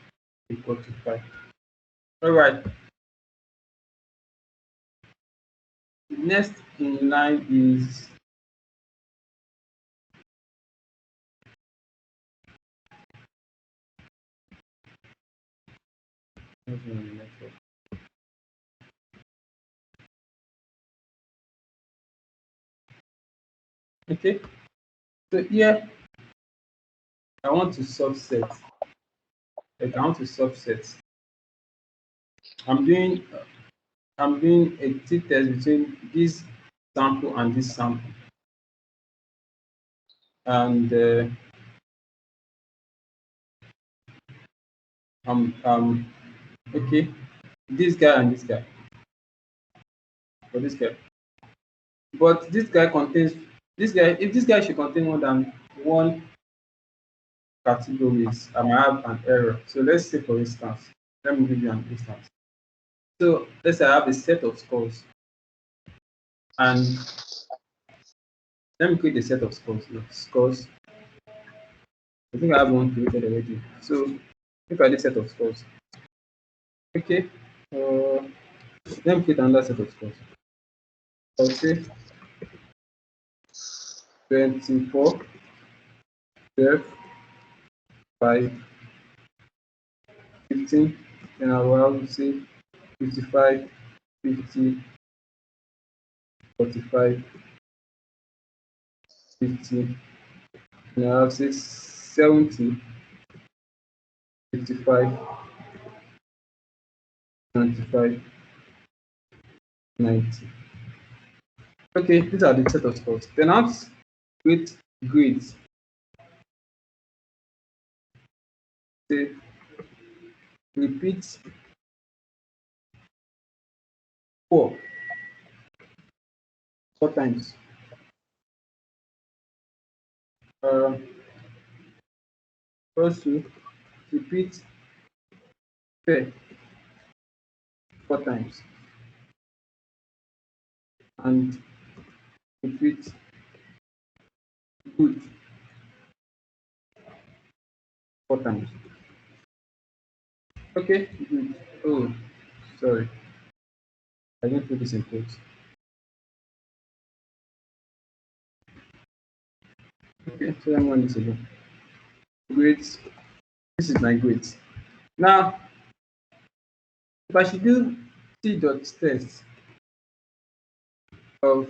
equal to 5. All right. Next in line is okay. So here I want to subset. Like I want to subset. I'm doing a t-test between this sample and this sample, and okay, this guy and this guy, for this guy. But this guy contains this guy. If this guy should contain more than one categories, I might have an error. So let's say, for instance, let me give you an instance. So let's say I have a set of scores, and let me create a set of scores. Scores. I think I have one created already. So look at this set of scores. Okay. Let me create another set of scores. I'll say 24, 12, 5, 15, then I will have to say 55, 50, 45, 50, I'll say 70, 55, 95, 90. Okay, these are the set of scores. Then out with grades. Say repeat 4 times. Uh, Also repeat fair 4 times and repeat good 4 times. Okay, good. Oh, sorry, I didn't put this in quotes. Okay, so I'm on this again. Grades. This is my grades. Now, if I should do T dot test of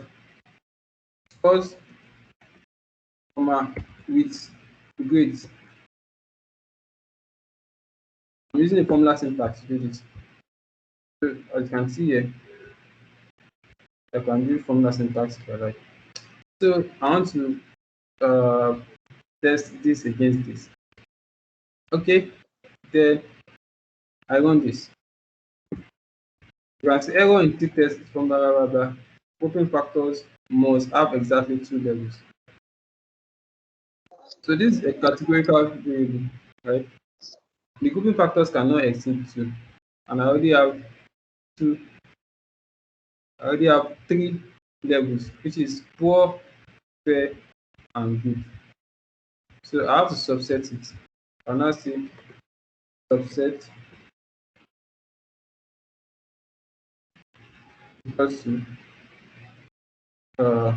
scores, with grades, I'm using a formula syntax to do this. So as you can see here, I can do formula syntax if I like. So I want to uh, test this against this. Okay, then I run this. You can see error in t-test from blah blah blah blah. Open factors must have exactly 2 levels. So this is a categorical variable, right? The grouping factors cannot exceed 2, and two. I already have 3 levels, which is poor, fair, and good. So I have to subset it. I'll now say subset equals to uh,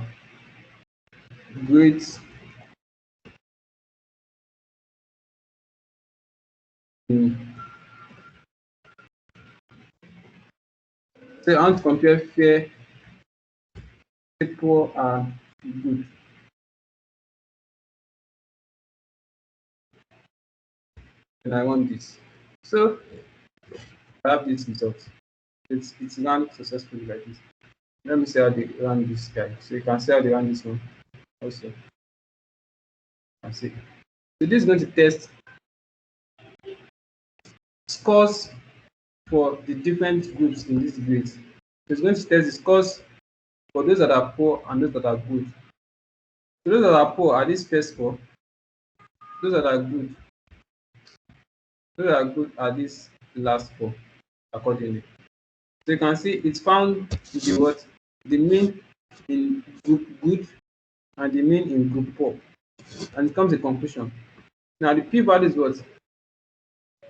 grades in. So I want to compare fair, poor, and good. And I want this. So I have this result. It's run successfully like this. Let me see how they run this guy. So you can see how they run this one also. You can see. So this is going to test scores for the different groups in this grade. So it's going to test the scores for those that are poor and those that are good. So those that are poor are this first score. Those that are good, those that are good are this last score accordingly. So you can see it's found the what the mean in group good and the mean in group poor, and it comes to a conclusion. Now the p-value is what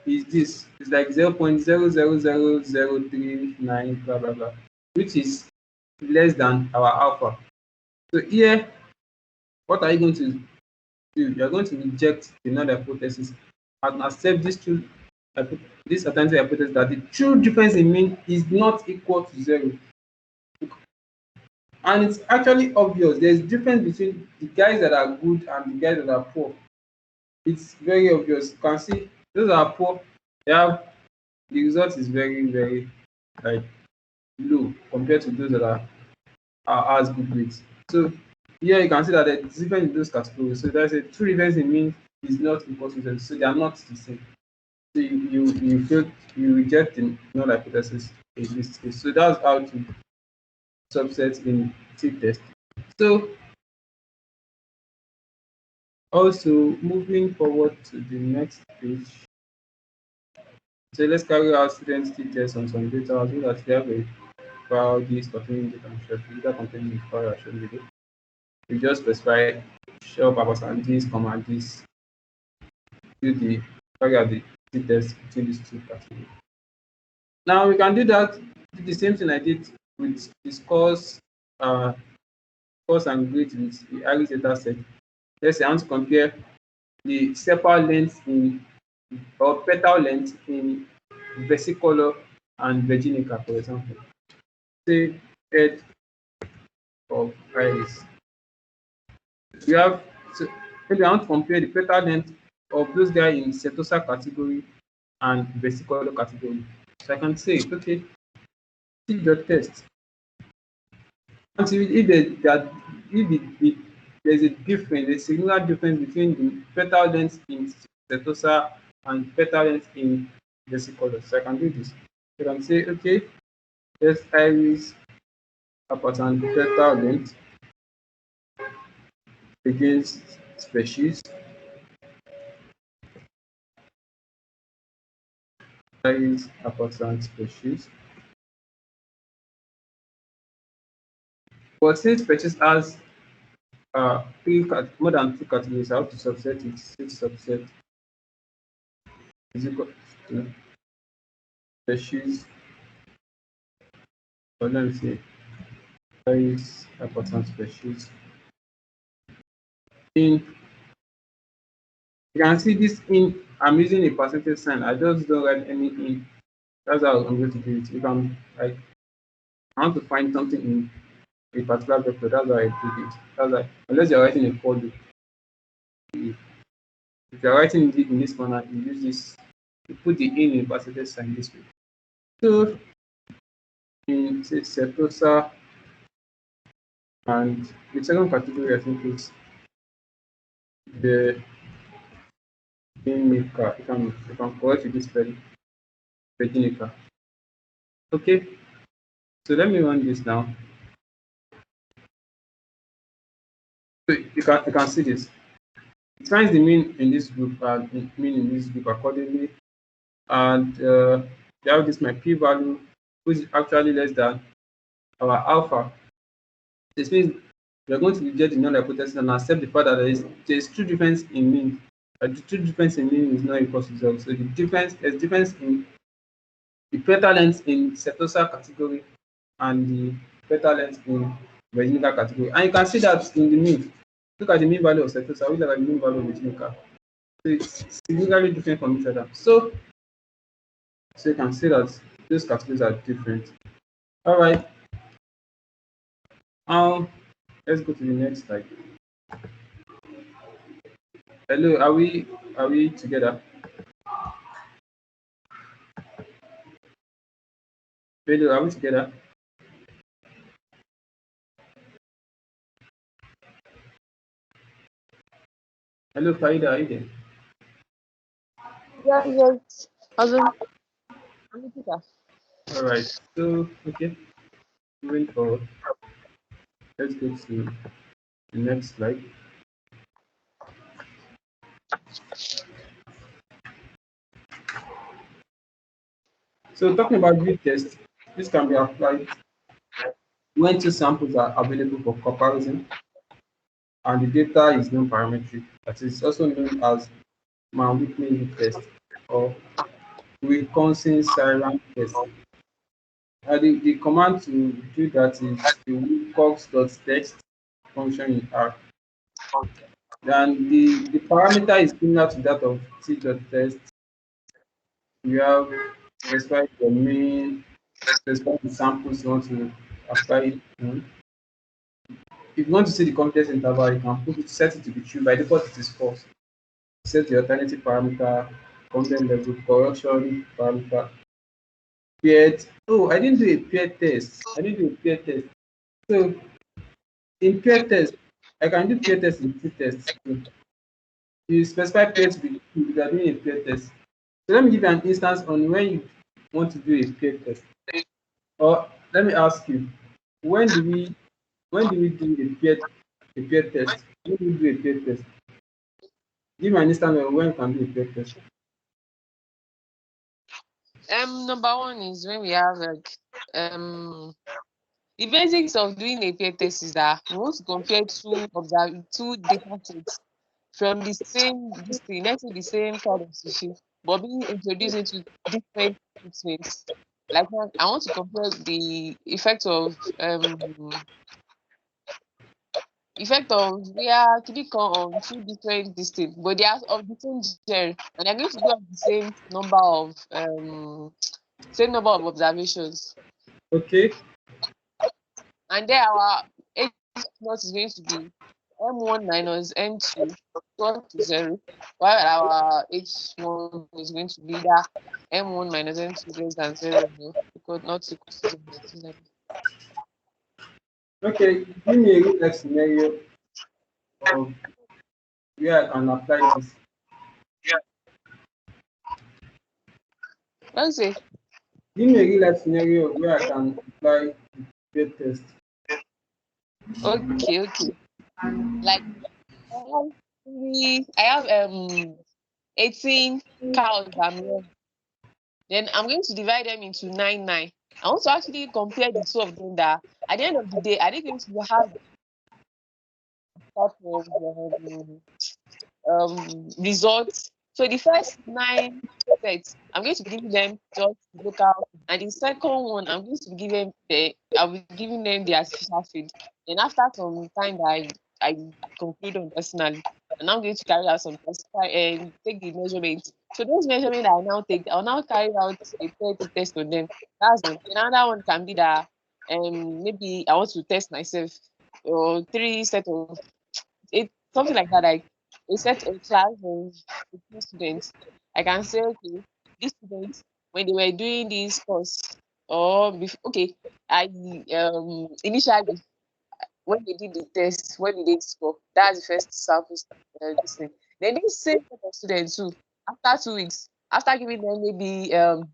is this? It's like 0.000039 blah blah blah, which is less than our alpha. So here, what are you going to do? You are going to reject the null hypothesis and accept this alternative hypothesis that the true difference in mean is not equal to 0. And it's actually obvious. There's difference between the guys that are good and the guys that are poor. It's very obvious. You can see those that are poor, they have the result is very, very like low compared to those that are as good grades. So here you can see that there's difference in those categories. So there's a true difference in mean is not equal to 0. So they are not the same. So you reject the null hypothesis in this case. So that's how to subset in t-test. So also moving forward to the next page. So let's carry out student t-test on some data as well as we have a file this containing data and short data containing file and short video. We just specify show purpose and this command this do the carry out the t-test between these two categories. Now we can do that, do the same thing I did with the scores and grades with the iris data set. Let's say I want to compare the sepal length in or petal length in versicolor and virginica, for example. Say head of iris. We have, so maybe I want to compare the petal length of those guys in Setosa category and versicolor category. So I can say, okay, see your test. Until if there's a difference, a similar difference between the petal length in Setosa and petal length in versicolor. So I can do this. So I can say, okay, let's iris appertant petal length against species. Iris appertant species. But since species has more than two categories, I have to subset it. Six subset is equal to species, or let me say, iris appertant species. In You can see this in, I'm using a percentage sign. I just don't write any in. That's how I'm going to do it. You can, like, I want to find something in a particular vector. That's how I do it. That's like, unless you're writing a for loop. If you're writing it in this manner, you use this, you put the in a percentage sign this way. So in say Setosa, and the second category I think is the in maker. You can correct with this spelling, maker. Okay, so let me run this now. So you can see this. It finds the mean in this group and mean in this group accordingly, and we have this my p-value, which is actually less than our alpha. This means we are going to reject the null hypothesis and accept the fact that there is true difference in mean. The true difference in mean is not equal to 0. So there's difference in the petal length in Setosa category and the petal length in Virginica category. And you can see that in the mean. Look at the mean value of Setosa, we look at the mean value of Virginica. So it's significantly different from each other. So you can see that those categories are different. All right. Let's go to the next slide. Hello, are we together? Hello, are we together? Hello, Faida, are you there? Yeah, yes. Also, I'm Peter. All right. So okay, moving forward. Let's go to the next slide. So talking about grid test, this can be applied when two samples are available for comparison and the data is non-parametric. That is also known as Mann-Whitney test or Wilcoxon-Siram test. The command to do that is the wilcox.text function in R. Then the parameter is similar to that of t.test. You have specify the main, specify the samples you want to apply it on. If you want to see the confidence interval, you can set it to be true. By default, it is false. Set the alternative parameter, confidence level, correction parameter, paired. Oh, I didn't do a paired test. So in paired test, I can do paired test in t-test. You specify pair to be true if you are doing a paired test. So let me give you an instance on when you want to do a paired test. Or let me ask you, when do we do a paired test? When do we do a paired test? Give me an instance of when you can do a paired test. Number one is when we have like the basics of doing a peer test is that we want to compare two data sets from the same let's say the same kind of species, but being introduced into different treatments. Like I want to compare the effect of we are click on two different distinct, but they are of the same genre, and they're going to do the same number of observations. Okay. And then our age not is going to be M1 minus M2 equal to 0, while our H1 is going to be that M1 minus M2 less than 0, no, not equal to 0. Okay, give me a real life scenario of where I can apply this. Let's say, Give me a real life scenario where I can apply the grade test. okay. Like I have 18 cows I'm rearing. Then I'm going to divide them into 9. I want to actually compare the two of them that at the end of the day, are they going to have type of results? So the first 9 sets, I'm going to be giving them just local, and the second one, I'm going to be giving I'll be giving them the artificial feed. Then after some time that I conclude on personally, and I'm going to carry out some test and take the measurements. So those measurements I now take, I'll now carry out a third test on them. That's one. Another one can be that maybe I want to test myself, or 3 set of it, something like that. Like a set of class of 15 students. I can say, okay, these students, when they were doing this course, or okay, I initially, when they did the test, when they did score, that's the first sample this thing. Then this same set of students too, after 2 weeks, after giving them maybe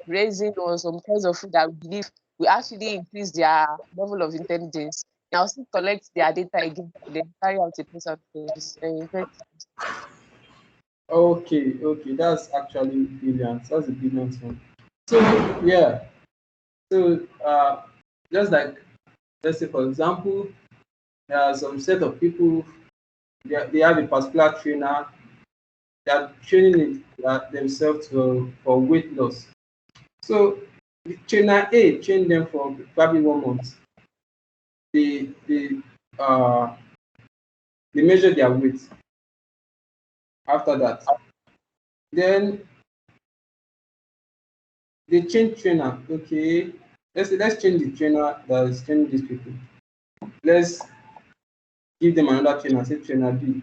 raisin or some kinds of food that we believe will actually increase their level of intelligence, I'll still collect their data again, then carry out a post out test. Okay, that's actually brilliant. That's a brilliant one. So yeah, so just like, let's say for example, there are some set of people, they have a particular trainer, they are training themselves for weight loss. So the trainer A trained them for probably 1 month. They uh they measure their weight after that. Then they change trainer. Okay, let's change the trainer that is training these people. Let's give them another trainer, say trainer B.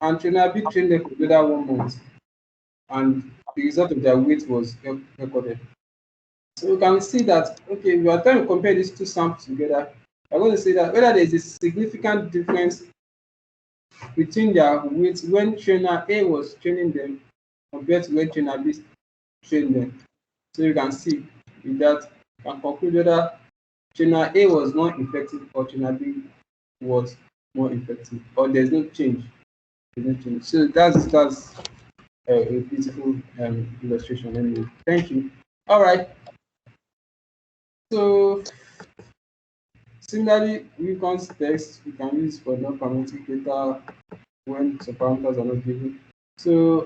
And trainer B trained them for another 1 month, and the result of their weight was recorded. So we can see that, okay, we are trying to compare these two samples together. We're going to say that whether there is a significant difference between their weights when trainer A was training them compared to when trainer B trained them. So you can see with that, you can conclude whether trainer A was more effective or trainer B was more effective, or there's no change. There's no change. So that's a beautiful illustration. Anyway, thank you. All right. So similarly, recons text we can use for non-parametric data when some parameters are not given. So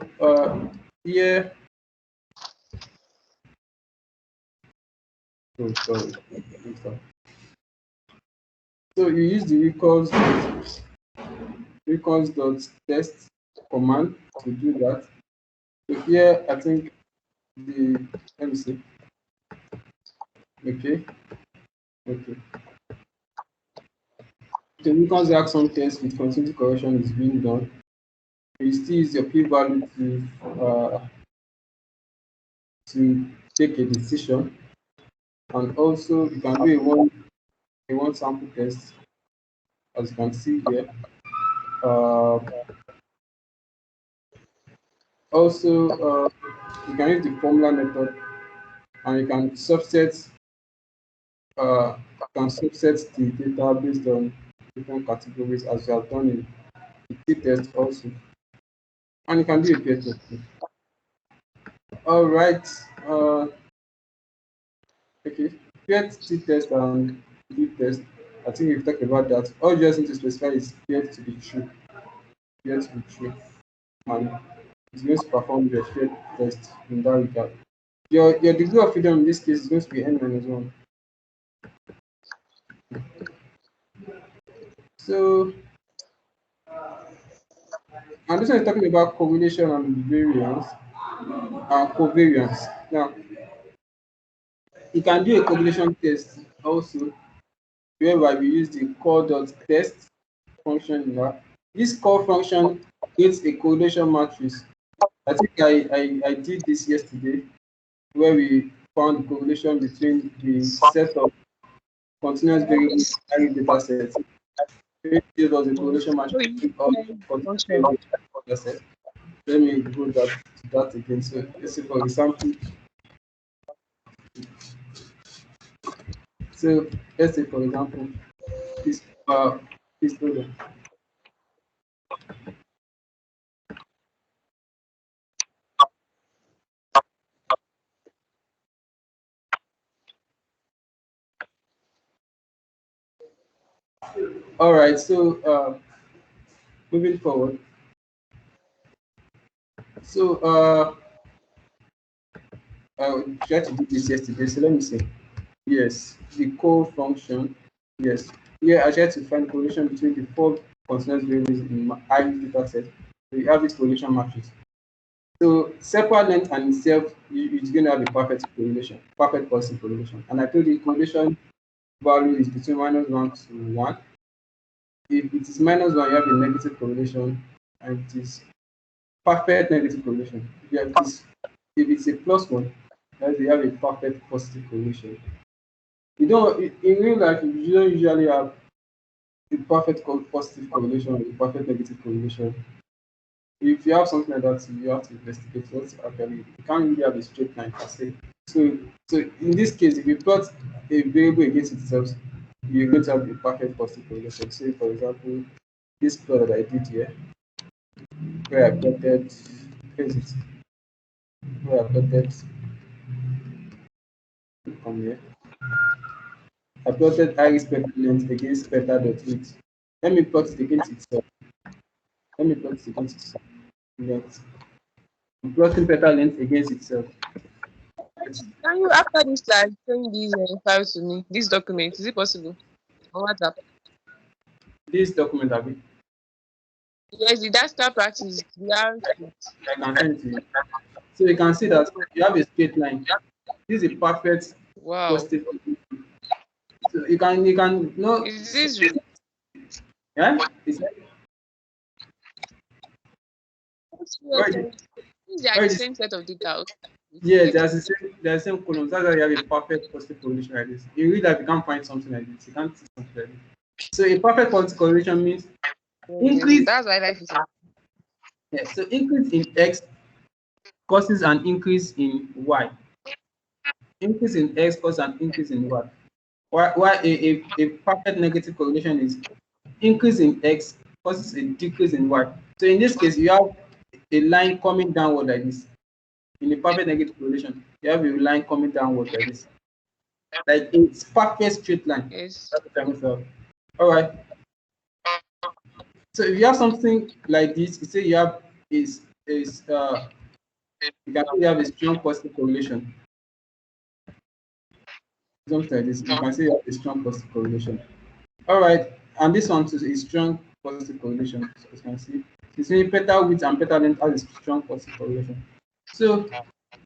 here, oh sorry, so you use the recons.test command to do that. So here I think the, let me see. Okay, okay. The recons action test with continuity correction is being done. You still use your p-value to take a decision, and also you can do a one sample test, as you can see here. Uh, Also, you can use the formula method, and you can subset the data based on different categories, as you have done in the t-test also, and you can do a peer test too. All right. Okay, peer t-test and lead test. I think we've talked about that. All you just need to specify is peer to be true, peer to be true, and it's going to perform your shared test in that regard. Your degree of freedom in this case is going to be n-1. So, and this one is talking about correlation and variance and covariance. Now, you can do a correlation test also, whereby we use the core.test function in that. This core function creates a correlation matrix. I think I did this yesterday where we found the correlation between the set of continuous variables in the data set. It was a correlation So matrix you between all use the continuous function. variables in the data set. Let me go to that again. So let's say for example, so let's say for example, this this program. All right, so moving forward. So I tried to do this yesterday. So let me see. Yes, the core function. Yes, here I tried to find correlation between the four continuous variables in my data set. So you have this correlation matrix. So separate length and itself, it's going to have a perfect correlation, perfect positive correlation. And I told you correlation value is between -1 to 1. If it is -1, you have a negative correlation, and it is perfect negative correlation. If it's a +1, that you have a perfect positive correlation. You don't in real life you don't usually have a perfect positive correlation with a perfect negative correlation. If you have something like that, you have to investigate what's actually. You can't really have a straight line per se. So in this case, if you plot a variable against itself, you're going to have a perfect positive correlation. Say for example, this plot that I did here, where I plotted, where is it? Where I plotted from here. I plotted iris pepper length against beta dot width. Let me plot it against itself. Let me plot it against itself. Length. I'm plotting beta length against itself. It's Can you after this class send this file to me? This document, is it possible? On WhatsApp. this document, Abi, Yes, the DASCA practice. We are I can send it to you. So you can see that you have a straight line. This is a perfect wow. positive. So you can no Is this yeah. It's like, where is it? these are Where the is it? same set of data? Yes, there's the same columns. That's why you have a perfect positive correlation like this. In real life, you can't find something like this. You can't see something like this. So a perfect positive correlation means Yes, increase. that's why life is. Yeah, so increase in x causes an increase in y. Increase in x causes an increase in y. Why a perfect negative correlation is increase in x causes a decrease in y. So in this case, you have a line coming downward like this. In a perfect negative correlation, you have a line coming downward like this. Like it's perfect straight line. Yes. That's what I'm saying. All right. So if you have something like this, you say you have is you can say you have a strong positive correlation. Something like this, you can say you have a strong positive correlation. All right, and this one too is strong positive correlation. So as you can see, between beta width and beta length has a strong positive correlation. So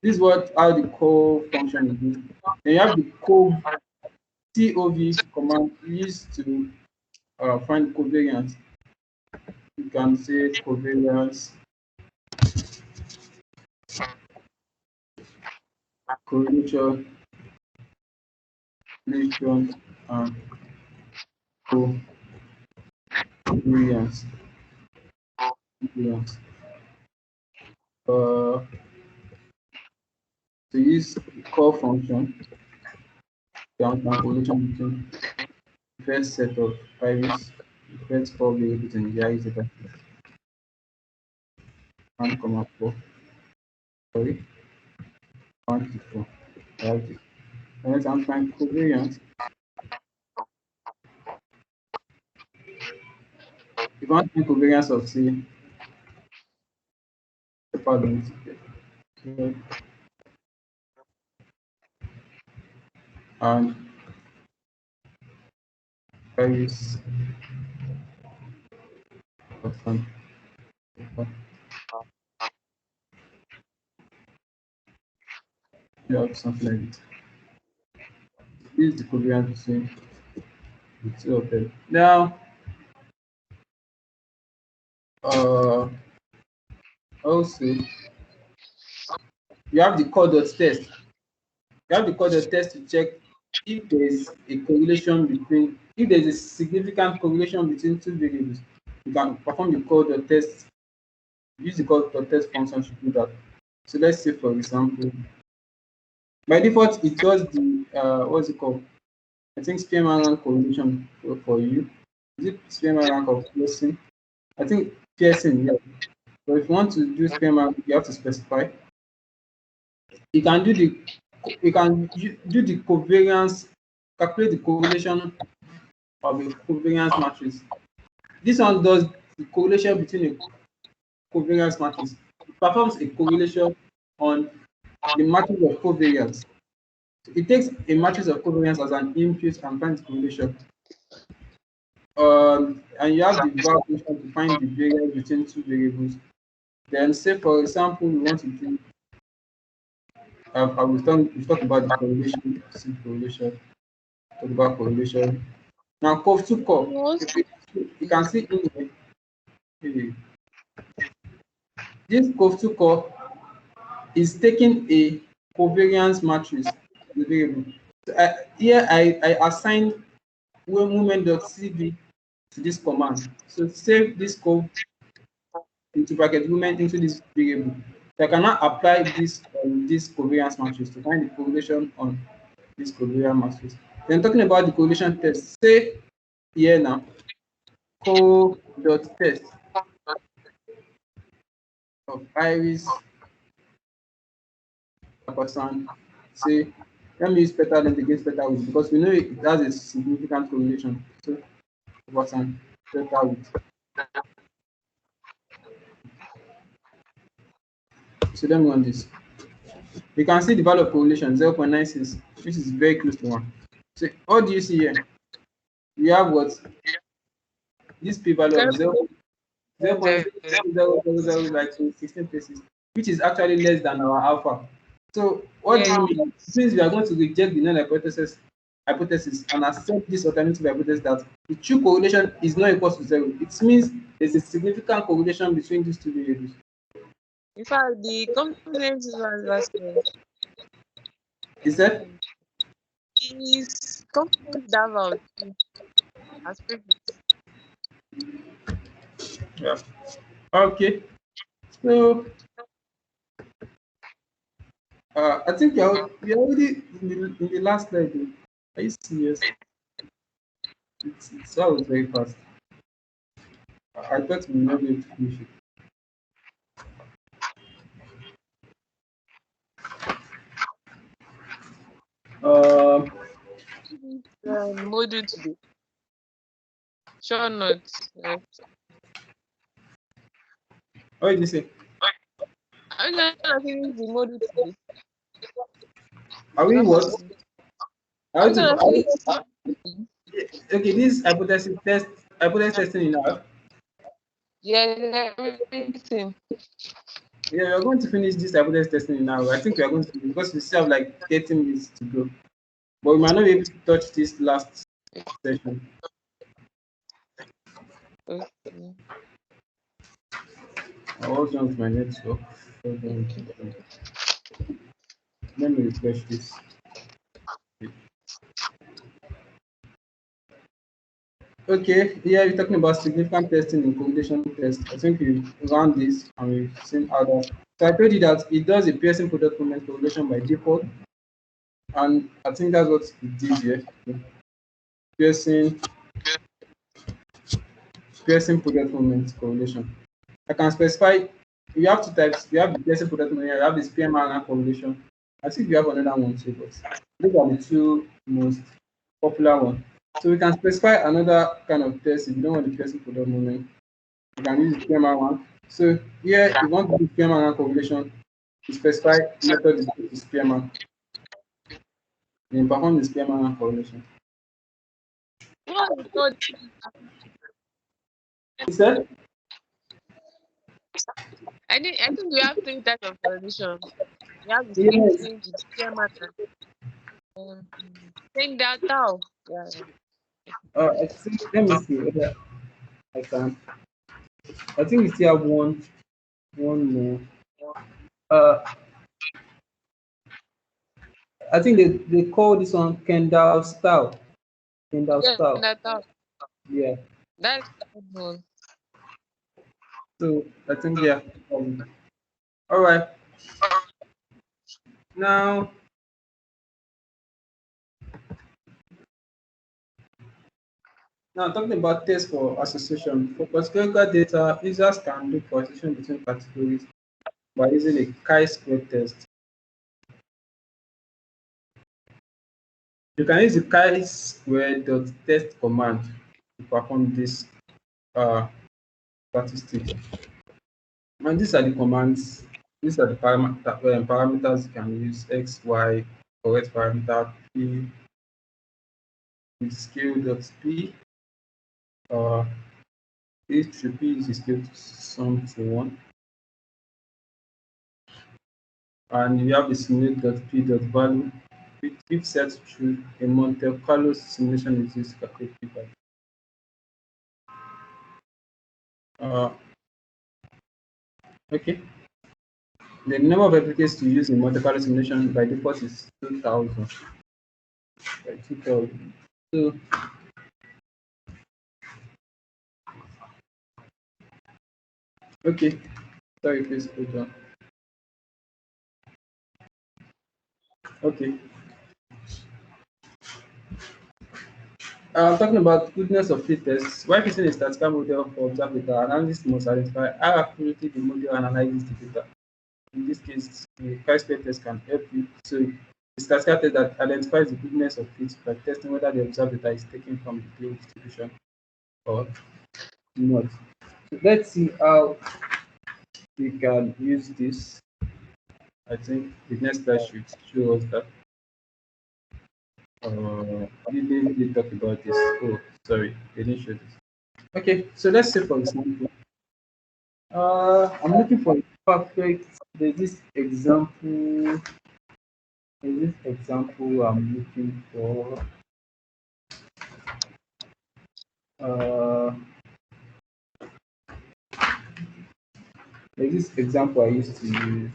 this is what how the core function is used. Then you have the COV command used to find covariance. You can say covariance, correlation, relation, and covariance. Covariance. Uh, to use the core function, count and correlation between the first set of iris, the first four variables in the iris data set, 1, 4, sorry, 1 to 4. I have this. And let's find covariance. If I want to find covariance of say, pardon, and iris pattern, you have something like this. This is the covariance between the two of them. Now, Also, you have the Cohort test. You have the Cohort test to check if there is a correlation between, if there is a significant correlation between two variables. You can perform the Cohort test, use the Cohort test function to do that. So let's say, for example, by default, it was the what's it called? I think Spearman rank correlation for you. Is it Spearman rank or Pearson? I think Pearson, yeah. But if you want to do Spearman, you have to specify. You can do the do the covariance, calculate the correlation of a covariance matrix. This one does the correlation between a covariance matrix. It performs a correlation on the matrix of covariance. It takes a matrix of covariance as an input and finds correlation. And you have the val function to find the variance between two variables. Then say, for example, we want to do, I will talk about the correlation, see correlation, talk about correlation. Now, curve to curve, you can see in here, this curve to curve is taking a covariance matrix, the variable. So here I assigned women.cv to this command. So save this code into bracket women into this variable. So I cannot apply this on this covariance matrix to find the correlation on this covariance matrix. Then talking about the correlation test, say here now, co.test of Iris person, say, let me use better than against better with, because we know it has a significant correlation. So person better with. So let me run this. You can see the value of correlation 0.96, which is very close to 1. So what do you see here? We have what? This p-value of 0.0000 like 16 places, which is actually less than our alpha. So what do you mean? It means we are going to reject the null hypothesis and accept this alternative hypothesis that the true correlation is not equal to 0. It means there's a significant correlation between these two variables. In fact, the confidence was Is that? is confidence that out as previous. Yeah. Okay. So I think we are already in the last slide. Are you serious? That was very fast. I thought we were not going to finish it. Module today. Sure not. What did you say? I'm gonna finish the module today. Are we what? I'm gonna finish. Okay, this hypothesis testing in our. Yeah, everything. Yeah, we're going to finish this hypothesis testing now. I think we are going to, because we still have like 30 minutes to go. But we might not be able to touch this last session. Okay. I was on my network. Let me refresh this. Okay, yeah, we're talking about significant testing in correlation test. I think we ran this and we've seen how that. So I told you that it does a Pearson product moment correlation by default, and I think that's what it did here. Pearson product moment correlation. I can specify. You have two types. You have the Pearson product moment. You have the PMR correlation. I think we have another one too, but these are the two most popular ones. So we can specify another kind of test if you don't want the Pearson product moment. You can use the PMR one. So here, if you want to do PMR correlation, you specify method is PMR. Then perform this PMR correlation. Is that? I think we have 3 types of correlation. We have the Yes. same thing, the PMR same data. Yeah. I think, let me see whether I can. I think we still have one. One more. I think they call this one Kendall style. Kendall Yeah, style. that Yeah. that's a good one. So I think yeah. All right. Now talking about tests for association. For categorical data, users can look for association between categories by using a chi-square test. You can use the chi-square dot test command to perform this uh, statistics. And these are the commands. These are the parameters you can use: x, y, correct parameter, p, with scale dot p, uh, h to p is scale to sum to 1, and you have the simulate dot p dot value. If set true, a Monte Carlo simulation is used to calculate p value. Okay. The number of replicas to use in Monte Carlo simulation by default is 2000. By 2000. So, okay. Sorry, please hold on. Okay. Talking about goodness of fit tests, why using a statistical model for observed data, analyst must identify how accurately the model analyzes the data. In this case, the chi-square test can help you. So, the statistical test that identifies the goodness of fit by testing whether the observed data is taken from the given distribution or not. So let's see how we can use this. I think the next slide should show us that. We didn't talk about this. Oh, sorry, they didn't show this. Okay, so let's say for example, I'm looking for a perfect. There's this example. There's this example I'm looking for. Uh, there's this example I used to use.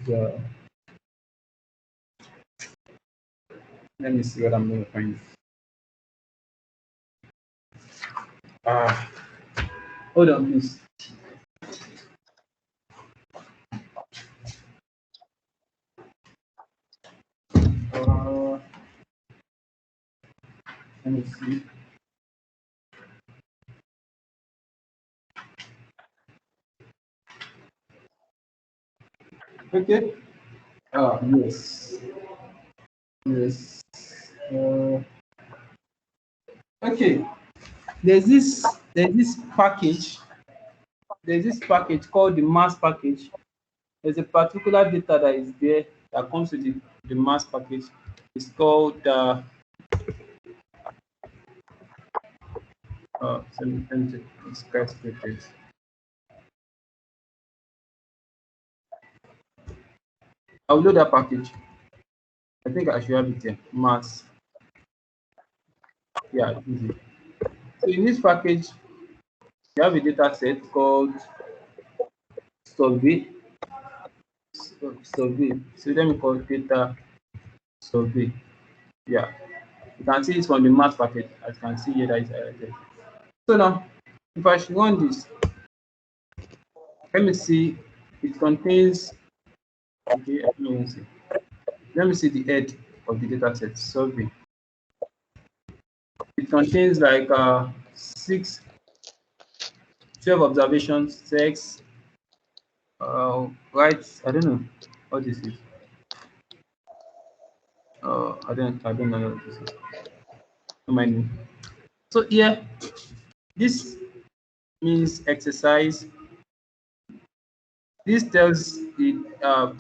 Let me see what I'm going to find. Ah, hold on, please. Uh, let me see. Okay. Yes. Yes. Uh, okay. There's this package. There's this package called the mass package. There's a particular data that is there that comes with the mass package. It's called let me check this guy's package. I'll load that package. I think I should have it here. Mass. Yeah, easy. So in this package, you have a data set called survey. Survey. So let me call data survey. Yeah. You can see it's from the math package. As you can see here that is highlighted. So now, if I should run this, let me see. It contains. Okay, let me see the head of the data set survey. It contains like 12 observations, text, right? I don't know what this is. I don't know what this is. Don't mind me. So yeah, this means exercise. This tells the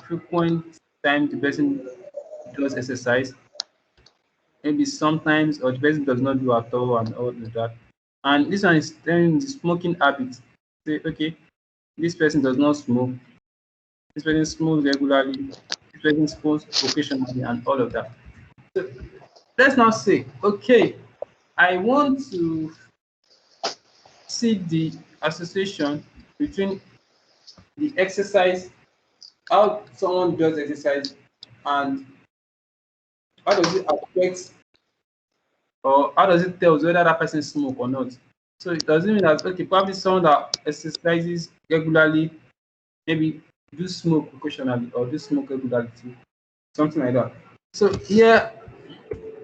frequent time the person does exercise. Maybe sometimes, or the person does not do at all, and all of that. And this one is telling the smoking habit. Say, okay, this person does not smoke. This person smokes regularly. This person smokes occasionally, and all of that. So let's now say, okay, I want to see the association between the exercise, how someone does exercise, and how does it affect, or how does it tell whether that person smoke or not. So it doesn't mean that, okay, probably someone that exercises regularly, maybe do smoke occasionally or do smoke regularly too, something like that. So here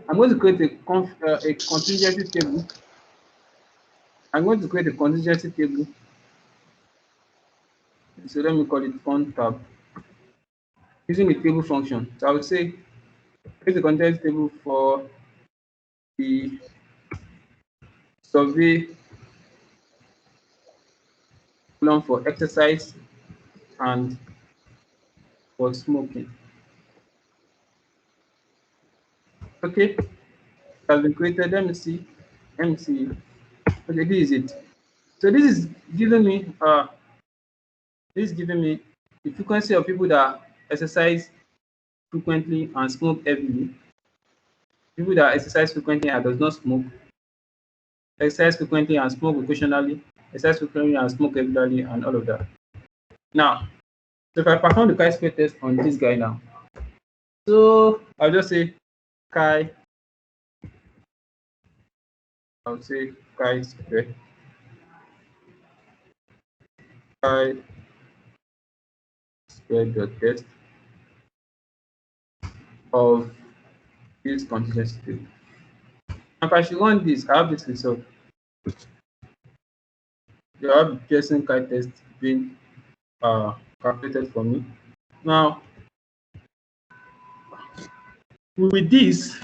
I'm going to create a contingency table. I'm going to create a contingency table. So let me call it con tab using the table function. So I would say create a contingency table for the survey column for exercise and for smoking. Okay, it has been created. Let me see. Let me see. Okay, this is it. So this is giving me the frequency of people that exercise frequently and smoke heavily. People that exercise frequently and does not smoke, exercise frequently and smoke occasionally, exercise frequently and smoke regularly, and all of that. Now, so if I perform the chi-square test on this guy now, so I'll just say chi, I'll say chi-square, chi-square dot test of this contingency table. And if I should run this, I have this result. You have Pearson chi-test being calculated for me. Now, with this,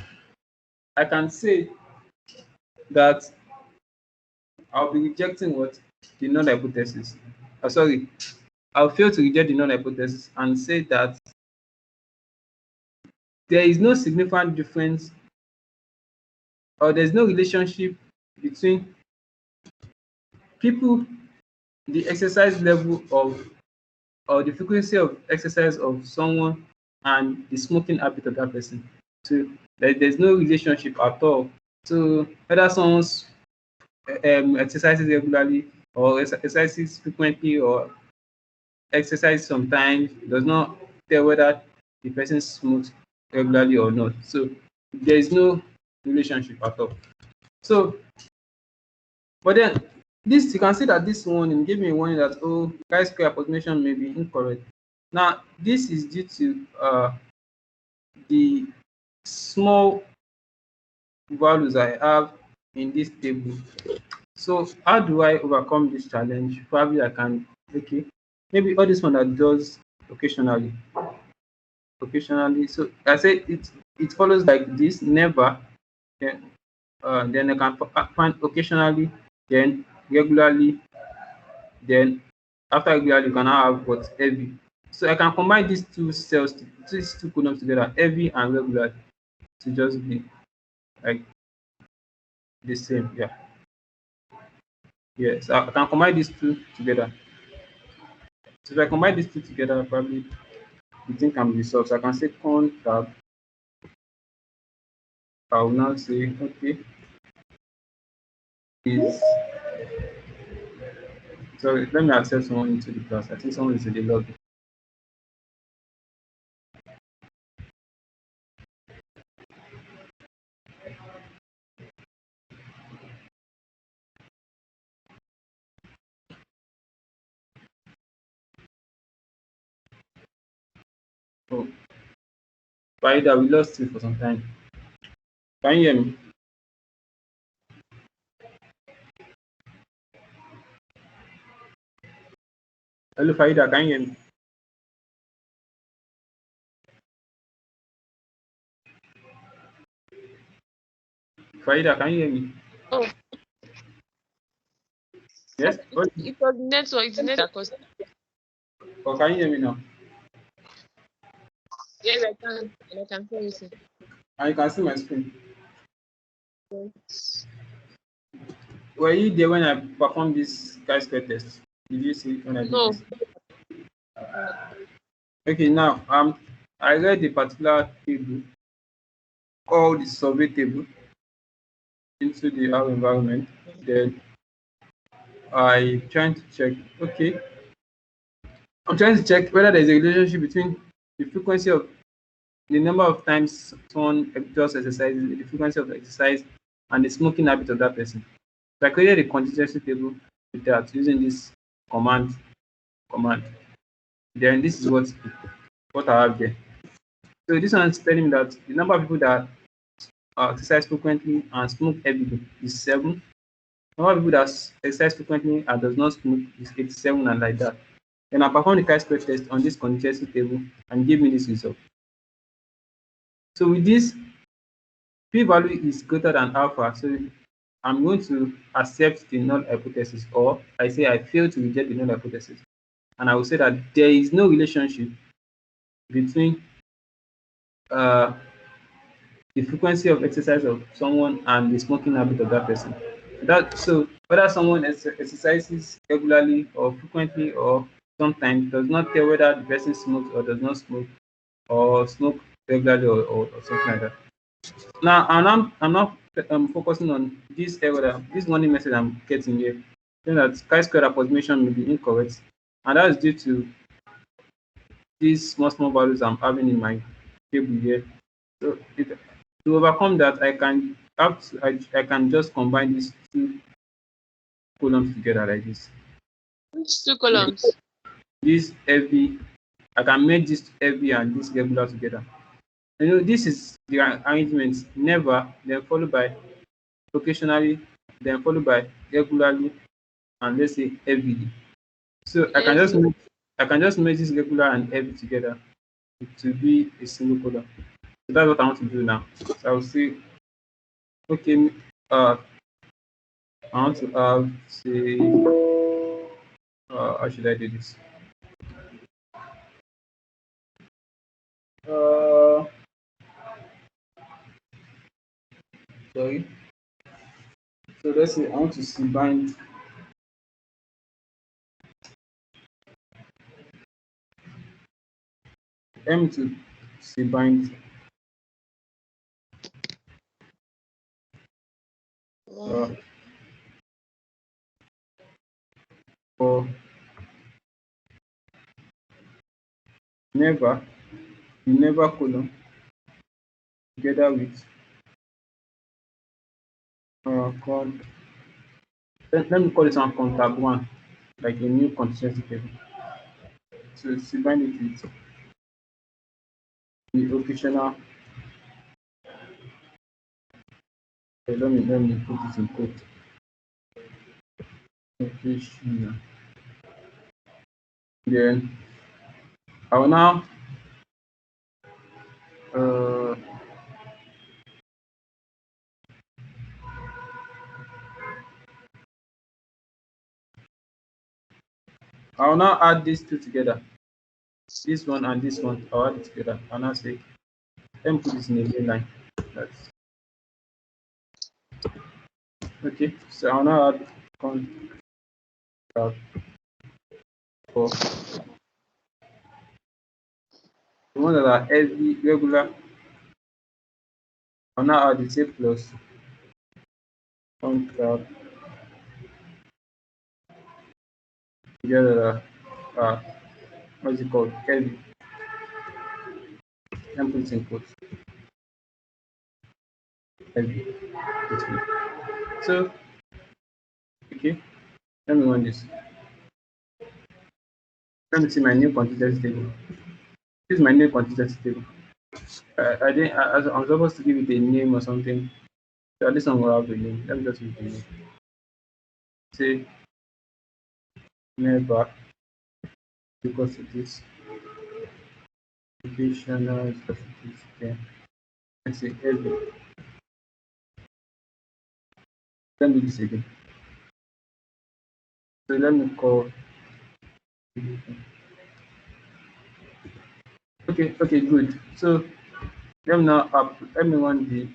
I can say that I'll be rejecting what? The null hypothesis. Sorry, I'll fail to reject the null hypothesis and say that there is no significant difference, or there's no relationship between people, the exercise level of, or the frequency of exercise of someone, and the smoking habit of that person. So there's no relationship at all. So whether someone's exercises regularly or exercises frequently or exercise sometimes, does not tell whether the person smokes regularly or not. So there is no relationship at all. So, but then this, you can see that this warning gave me a warning that, oh, chi-square approximation may be incorrect. Now this is due to the small values I have in this table. So how do I overcome this challenge? Probably I can, okay, maybe all this one that does occasionally. So I say it follows like this: never, then I can find occasionally, then regularly, then after regularly you can now have what? Heavy. So I can combine these two cells, these two columns together, heavy and regular, to just be like the same. Yeah. Yes, I can combine these two together. So if I combine these two together, probably the thing can be resolved. So I can say con tab. I will now say, okay, is, so let me accept someone into the class. I think someone is in the lobby. Oh, Farida, we lost you for some time. Can you hear me? Hello, Farida, can you hear me? Farida, can you hear me? Oh, Yes? it was network. It's network. Or can you hear me now? Yes, I can. And I can hear you. Sir. And you can see my screen. Were you there when I performed this chi-square test? Did you see when I did No. this? Okay, now I read a particular table called the survey table into the our environment. Then I trying to check. Okay, I'm trying to check whether there's a relationship between the frequency of the number of times someone does exercise, the frequency of exercise, and the smoking habit of that person. So I created a contingency table with that using this command. Then this is what I have there. So this one is telling me that the number of people that exercise frequently and smoke every day is 7. The number of people that exercise frequently and does not smoke is 87, and like that. Then I performed the chi-square test on this contingency table and give me this result. So with this, p-value is greater than alpha. So I'm going to accept the null hypothesis, or I say I fail to reject the null hypothesis. And I will say that there is no relationship between uh, the frequency of exercise of someone and the smoking habit of that person. So whether someone exercises regularly or frequently or sometimes does not tell whether the person smokes or does not smoke or smoke regularly or something like that. Now I'm not focusing on this error, this warning message I'm getting here, saying that chi-square approximation may be incorrect, and that is due to these small values I'm having in my table here. So to overcome that, I can just combine these two columns together like this. Which two columns? This heavy, I can make this heavy and this regular together. This is the arrangement: never, then followed by occasionally, then followed by regularly, and let's say heavily. So Heavy. I can just make this regular and heavy together to be a single column. So that's what I want to do now. So I will say, okay, I want to have, say, how should I do this? Uh, Sorry. So let's say I want to combine M to combine uh, for never, the never column together with called, let me call this one contact one, like a new contingency table. So combine it with the occasional. Let me put this in quote. Occasional. Then I will now uh, add these two together. This one and this one, I'll add it together. And I'll say, let me put this in a main line. That's okay. So I'll now add contact for the ones that are heavy, regular. I'll now add the say plus contact together. What's it called? Heavy. Let me put it in quotes. Heavy. So, okay. Let me run this. Let me see my new contingency table. This is my new contingency table. I didn't. I'm supposed to give it a name or something. So this one will have a name. Let me just use the name. Say never because it is occasional because it is then. Let's say heavy. Let me do this again. So let me call. Okay, good. So let me now up. Let me run the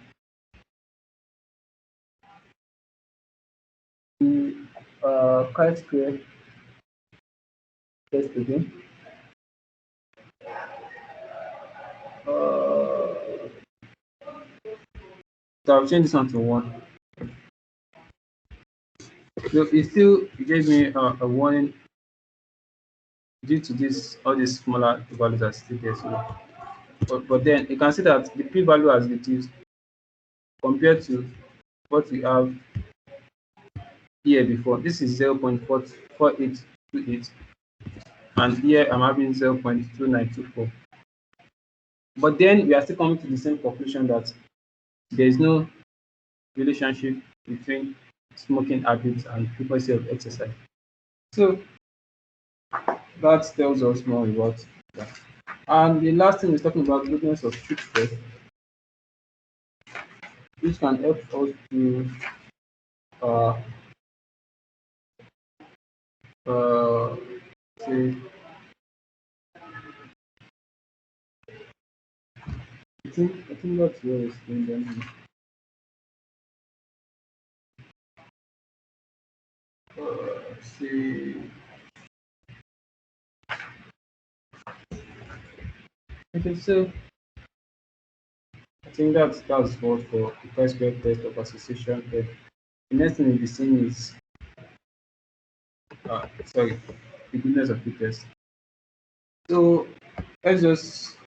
chi-square test again. So I'll change this one to 1. So it gave me a warning due to this all these smaller values are still there. So, but then you can see that the p-value has reduced compared to what we have here before. This is 0.4828, and here I'm having 0.2924. But then we are still coming to the same conclusion that there is no relationship between smoking habits and frequency of exercise. So that tells us more about that. And the last thing is talking about goodness of street test, which can help us to uh, uh, say, I think that's where it's going down. See, okay, so I think that's what for the first grade test of association test. The next thing we'll be seeing is sorry, the goodness of the test. So let's just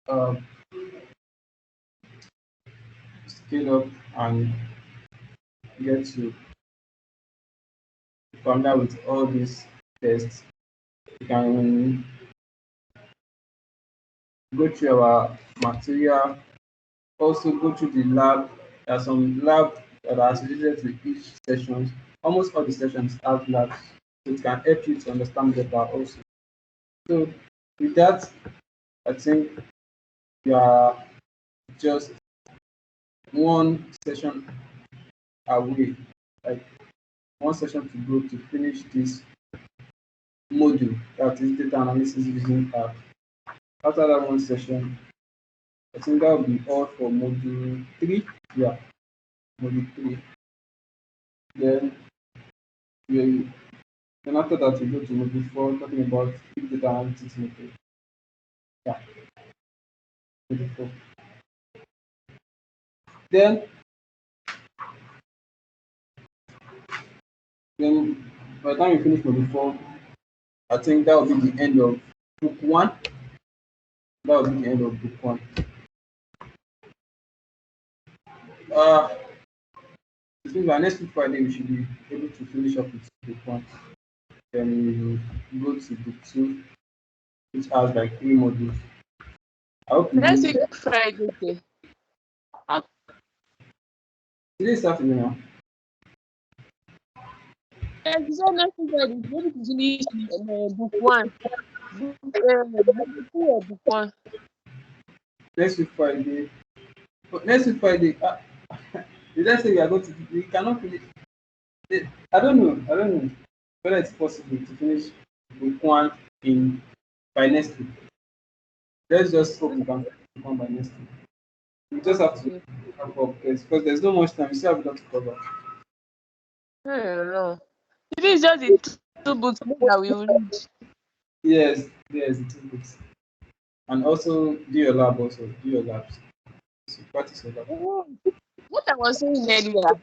uh, scale up and get to familiar with all these tests. You can go through our material, also go through the lab. There are some labs that are associated with each session. Almost all the sessions have labs, so it can help you to understand better also. So with that, I think we are just one session away, like one session to go to finish this module, that is data analysis using app. After that one session, I think that will be all for module 3. Yeah, module 3. Then we then after that we go to module 4, talking about big data analytics method. Yeah, module 4. Then then by the time we finish module 4, I think that will be the end of book 1. That will be the end of book 1. Uh, I think by next week Friday we should be able to finish up with book 1. Then we will go to book 2, which has like 3 modules. I hope you Next do. week Friday. Today is Saturday now. You said next week Friday. You able to finish book 1. Book 2 or book 1. Next week Friday. But next week Friday, did I say we are going to? We cannot finish. I don't know. I don't know whether it's possible to finish book 1 in by next week. Let's just hope we can finish book 1 by next week. We just have to Okay. wrap up because there's no much time. We still have a lot to cover. I don't know. If it's just the two books that we will read. Yes, yes, it is. And also do your lab. Also do your labs. So practice your lab. What I was saying earlier,